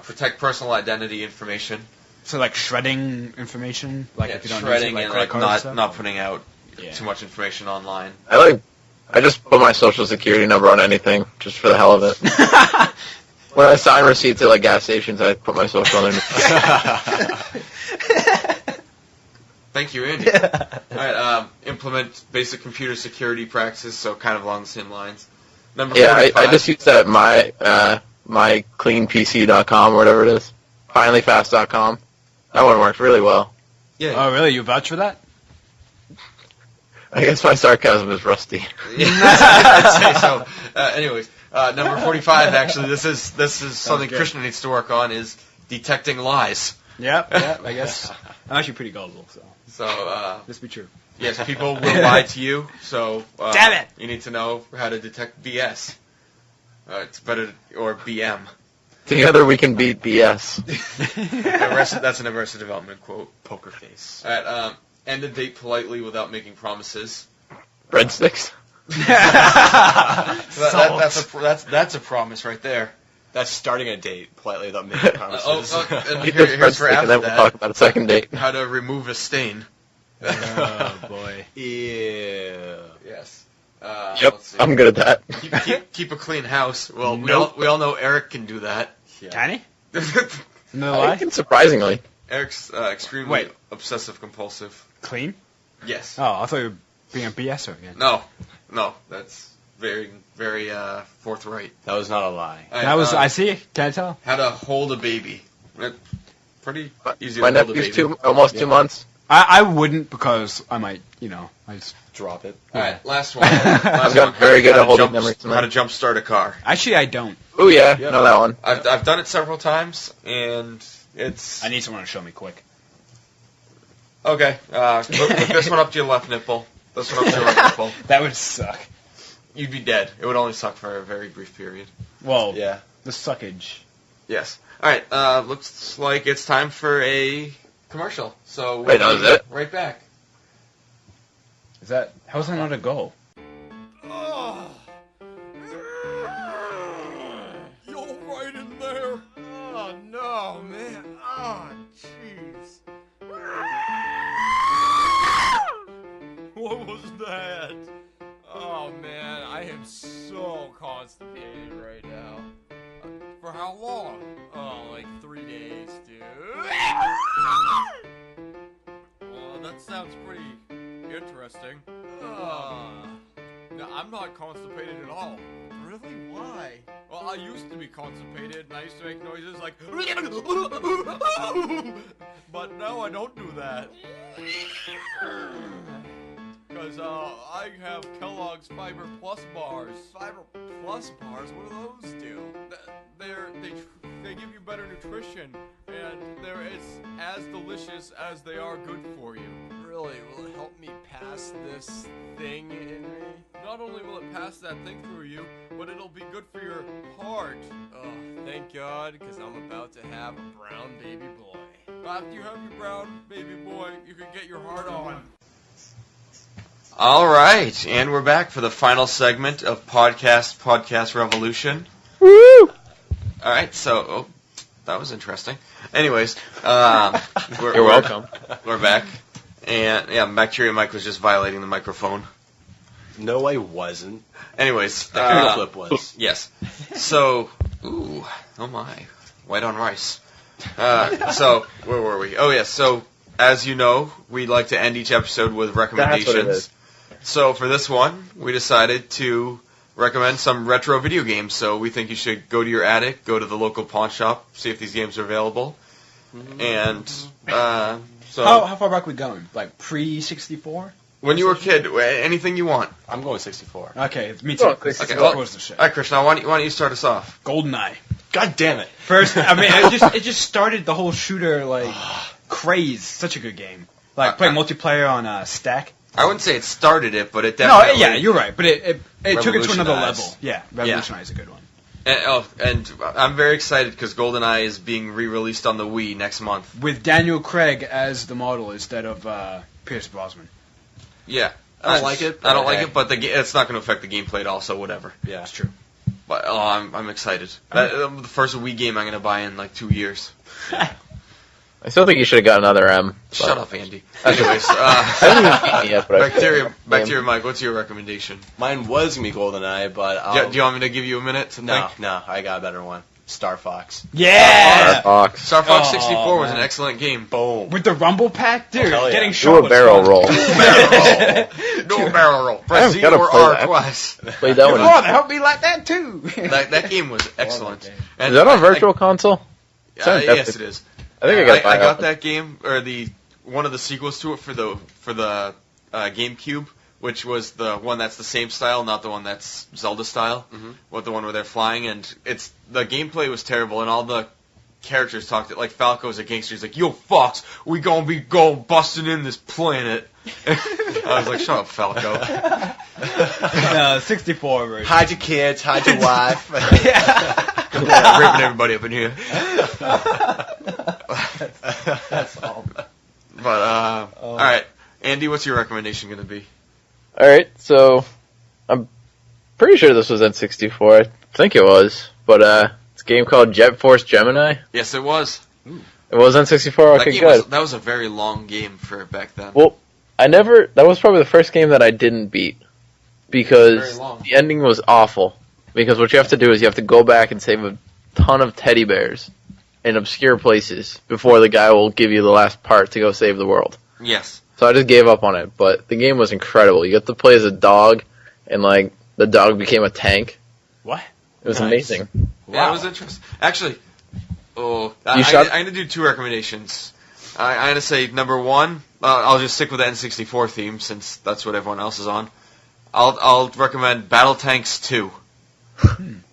Protect personal identity information. So shredding information, if you don't shredding use it, and credit cards and stuff? not putting out Yeah. too much information online. I just put my social security number on anything, just for the hell of it. When I sign receipts at gas stations, I put my social underneath. Thank you, Andy. All right, implement basic computer security practices, so kind of along the same lines. Number 45. I just use that mycleanpc.com or whatever it is. Finallyfast.com. That one works really well. Yeah. Oh, really? You vouch for that? I guess my sarcasm is rusty. I'd say so. Anyways, number 45. Actually, this is something good. Krishna needs to work on is detecting lies. Yeah, I guess. I'm actually pretty gullible, so. So, This be true. yes, people will lie to you. So, Damn it! You need to know how to detect BS. It's better or BM. Together we can beat BS. That's an Arrested Development quote. Poker face. All right. End a date politely without making promises. Breadsticks? So that's a promise right there. That's starting a date politely without making promises. And Eat this here's for breadstick after and then we'll that. talk about a second date. How to remove a stain. Oh, boy. Ew. Yes. Yep, Let's see. I'm good at that. Keep a clean house. Well, Nope. we all know Eric can do that. Yeah. Can he? No I lie? can surprisingly. Eric's extremely Wait. obsessive compulsive. Clean? Yes. Oh, I thought you were being a BSer again. No, that's very, very forthright. That was not a lie. That was, I see. Can I tell? How to hold a baby. Pretty easy My to hold a nephew's baby. almost 2 months. I wouldn't because I might, I just... Drop it. All right, last one. Last I've gotten one. very good How at to holding jump- memories. How to jump start a car. Actually, I don't. Oh yeah, know that one. I've done it several times, and it's I need someone to show me quick. okay. Look this one up to your left nipple. This one up to your right nipple. That would suck. You'd be dead. It would only suck for a very brief period. Well, Yeah. the suckage. Yes. All right. Looks like it's time for a commercial. So Wait, that was it? Right back. Is that... How's that not a goal? You're right in there. Oh, no, man. Oh, jeez. What was that? Oh, man, I am so constipated right now. For how long? Oh, like 3 days, dude. Well, that sounds pretty interesting. No, I'm not constipated at all. Really? Why? Well, I used to be constipated, and I used to make noises like... But now I don't do that. Because, I have Kellogg's Fiber Plus bars. Fiber Plus bars? What do those do? They give you better nutrition, and it's as delicious as they are good for you. Really? Will it help me pass this thing in me? Not only will it pass that thing through you, but it'll be good for your heart. Oh, thank God, because I'm about to have a brown baby boy. After you have your brown baby boy, you can get your heart on. All right, and we're back for the final segment of Podcast Revolution. Woo! All right, so that was interesting. Anyways, You're welcome. We're back, And yeah, Bacteria Mike was just violating the microphone. No, I wasn't. Anyways, The clip was. Yes. So, ooh, oh my, white on rice. So where were we? Oh yes. So as you know, we like to end each episode with recommendations. That's what it is. So for this one, we decided to recommend some retro video games. So we think you should go to your attic, go to the local pawn shop, see if these games are available. And so How far back we going? Like pre-64? when you were a kid, anything you want. I'm going 64. Okay, me too. Oh, okay. 64 well, was the shit. All right, Krishna, why don't you start us off? GoldenEye. God damn it. First, I mean, it just started the whole shooter like craze. Such a good game. Like play multiplayer on Stack. I wouldn't say it started it, but it No, definitely. yeah, you're right. But it took it to another Revolutionized. level. Yeah, Revolutionize is a good one. And I'm very excited because GoldenEye is being re-released on the Wii next month. With Daniel Craig as the model instead of Pierce Brosnan. Yeah. I don't like it. I don't like hey. it, but it's not going to affect the gameplay at all, so whatever. Yeah. That's true. But I'm excited. The first Wii game I'm going to buy in like 2 years. I still think you should have got another M. Shut up, Andy. Anyways, I haven't even beaten it yet, but Bacteria Mike, what's your recommendation? Mine was going to be GoldenEye, but Do you want me to give you a minute to think? No, I got a better one. Star Fox. Yeah! Fox. Star Fox Oh, 64 was an man. excellent game. Boom. With the Rumble Pack? Dude, hell yeah. getting Do shot a was barrel fun. roll. No barrel roll. Press Z gotta or play R that. twice. Played that one. Oh, they helped me like that too. That game was excellent. game. And Is that on Virtual Console? yes, it is. I think I I got that. that game, or one of the sequels to it for the GameCube, which was the one that's the same style, not the one that's Zelda style, but the one where they're flying. And the gameplay was terrible, and all the characters talked like Falco's a gangster. He's like, "Yo, Fox, we gonna be busting in this planet." I was like, "Shut up, Falco." 64 version. Hide your kids, hide your wife. Ripping everybody up in here. That's all. But all right, Andy, what's your recommendation going to be? Alright, so I'm pretty sure this was N64. I think it was. But it's a game called Jet Force Gemini. Yes, it was. It was N64? Okay, good. That was a very long game for back then. Well, that was probably the first game that I didn't beat. Because Very long. the ending was awful. Because what you have to do is you have to go back and save a ton of teddy bears in obscure places before the guy will give you the last part to go save the world. Yes. So I just gave up on it, but the game was incredible. You get to play as a dog, and like the dog became a tank. What? It was Nice. amazing. Yeah, it was interesting. Actually, I'm going to do two recommendations. I'm going to say number one, I'll just stick with the N64 theme since that's what everyone else is on. I'll recommend Battle Tanks 2.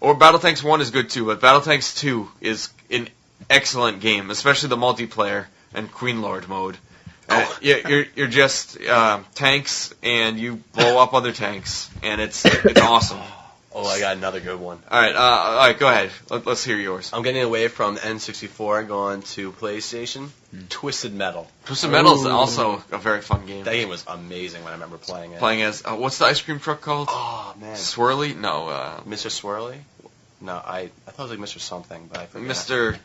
Or Battle Tanks 1 is good too, but Battle Tanks 2 is an excellent game, especially the multiplayer and Queen Lord mode. You're just tanks, and you blow up other tanks, and it's awesome. Oh, I got another good one. All right, go ahead. Let's hear yours. I'm getting away from the N64 and going to PlayStation. Twisted Metal. Twisted Metal is also a very fun game. That game was amazing when I remember playing it. Playing as what's the ice cream truck called? Oh man, Swirly? No, Mr. Swirly. No, I thought it was like Mr. Something, but I forget. Mr.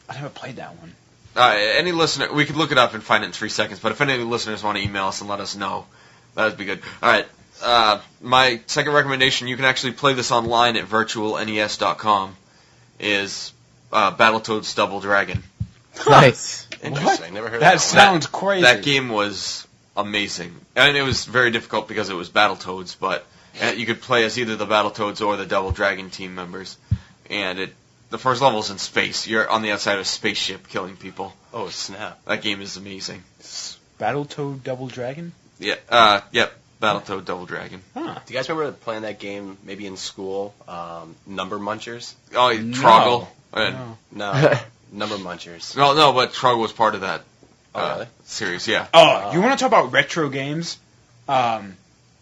I never played that one. Any listener, we could look it up and find it in 3 seconds. But if any listeners want to email us and let us know, that would be good. All right. My second recommendation, you can actually play this online at virtualnes.com, is Battletoads Double Dragon. Nice. Interesting. Never heard That of that. sounds crazy. That game was amazing. And it was very difficult because it was Battletoads, but you could play as either the Battletoads or the Double Dragon team members. And the first level's in space. You're on the outside of a spaceship killing people. Oh snap! That game is amazing. Battletoad Double Dragon? Yeah, yep. Battletoad Double Dragon. Huh. Do you guys remember playing that game maybe in school? Number Munchers? Oh, Troggle. No, Number Munchers. No, but Troggle was part of that Really? series, yeah. Oh, you want to talk about retro games?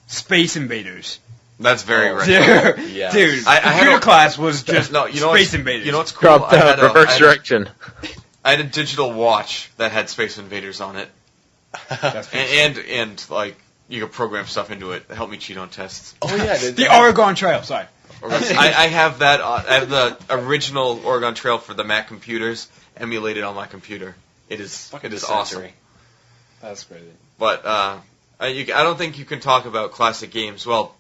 Space Invaders. That's very retro. Dude, Yes. dude, I had computer a- class was just No, you know Space what's, Invaders. You know what's cool? Drop down, reverse direction. I had a digital watch that had Space Invaders on it, That's pretty and like you could program stuff into it to help me cheat on tests. Oh yeah, the Oregon Trail, sorry. I have that. I have the original Oregon Trail for the Mac computers emulated on my computer. It is awesome. That's crazy. But I don't think you can talk about classic games, well,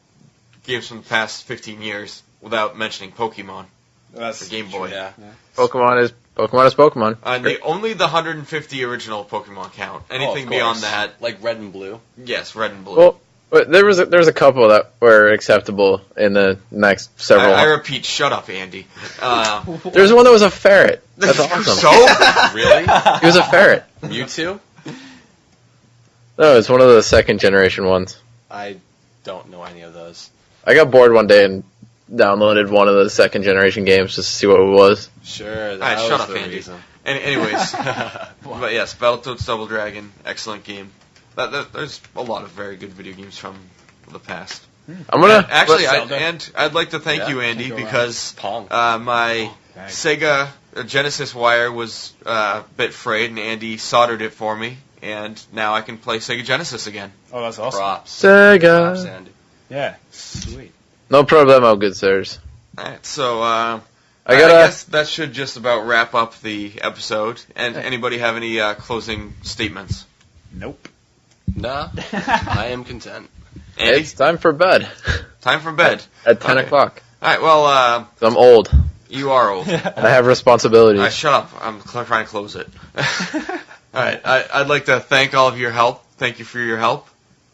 games from the past 15 years, without mentioning Pokemon. That's the Game Boy. Yeah. Pokemon is Pokemon. Only the 150 original Pokemon count. Anything beyond that, like Red and Blue. Yes, Red and Blue. Well, but there was a couple that were acceptable in the next several. I repeat, shut up, Andy. There was one that was a ferret. That's awesome. So Really? He was a ferret. Mewtwo? No, it's one of the second generation ones. I don't know any of those. I got bored one day and downloaded one of the second generation games just to see what it was. Sure. Alright, shut up, Andy. Anyways, but yes, Battletoads Double Dragon, excellent game. There's a lot of very good video games from the past. I'm gonna I'd like to thank you, Andy, because Pong. my Sega Genesis wire was a bit frayed, and Andy soldered it for me, and now I can play Sega Genesis again. Oh, that's awesome. Props. Sega. Props, Andy. Yeah, sweet. No problemo, good sirs. Alright, so I I guess that should just about wrap up the episode. And anybody have any closing statements? Nope. Nah, I am content. Andy? It's time for bed. Time for bed. At 10 o'clock. Alright, well, So I'm old. you are old. And I have responsibilities. Alright, shut up. I'm trying to close it. Alright, I'd like to thank all of your help. Thank you for your help.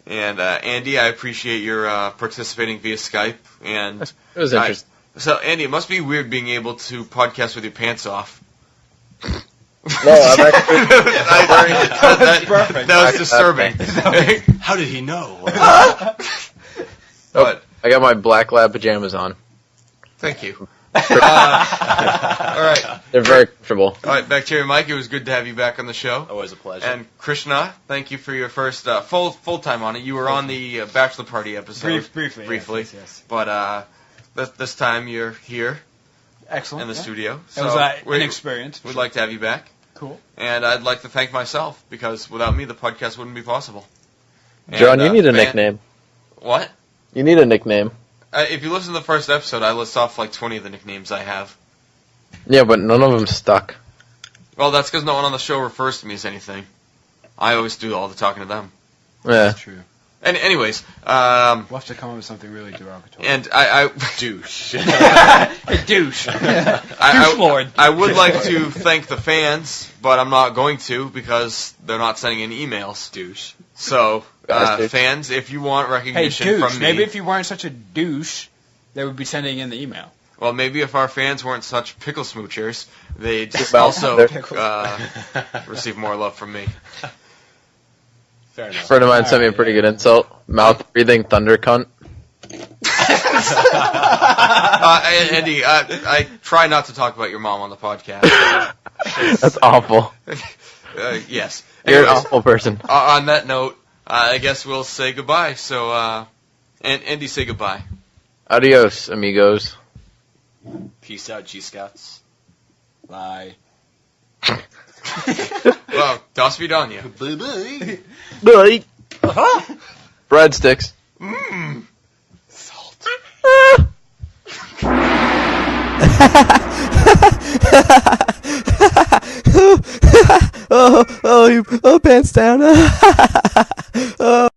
And Andy, I appreciate your participating via Skype. And It was interesting. So, Andy, it must be weird being able to podcast with your pants off. No, I'm actually... that was disturbing. How did he know? But I got my black lab pajamas on. thank you. All right. They're very comfortable. All right, Bacteria Mike, it was good to have you back on the show. Always a pleasure. And Krishna, thank you for your first full time on it. You were on the bachelor party episode. Briefly. Yes. But this time you're here Excellent. in the studio. It was an experience. We'd like to have you back. Cool. And I'd like to thank myself, because without me, the podcast wouldn't be possible. John, you need a nickname. What? You need a nickname. If you listen to the first episode, I list off like 20 of the nicknames I have. Yeah, but none of them stuck. Well, that's because no one on the show refers to me as anything. I always do all the talking to them. Yeah. That's true. And anyways, We'll have to come up with something really derogatory. and I douche. A douche. Douche lord. I would like to thank the fans, but I'm not going to because they're not sending in emails. Douche. So, Bastards. fans, if you want Hey, recognition douche. from me, Maybe if you weren't such a douche, they would be sending in the email. well, maybe if our fans weren't such pickle smoochers, they'd Well, also they're- receive more love from me. Fair A enough. friend of mine sent me a pretty good insult. Mouth breathing thunder cunt. Andy, I try not to talk about your mom on the podcast. That's awful. Yes. You're an Anyways, awful person. on that note, I guess we'll say goodbye. So, and Andy, say goodbye. Adios, amigos. Peace out, G-Scouts. Bye. Well, das vidanya. Bye-bye. Bye. Breadsticks. Salt. Oh, pants down. Oh.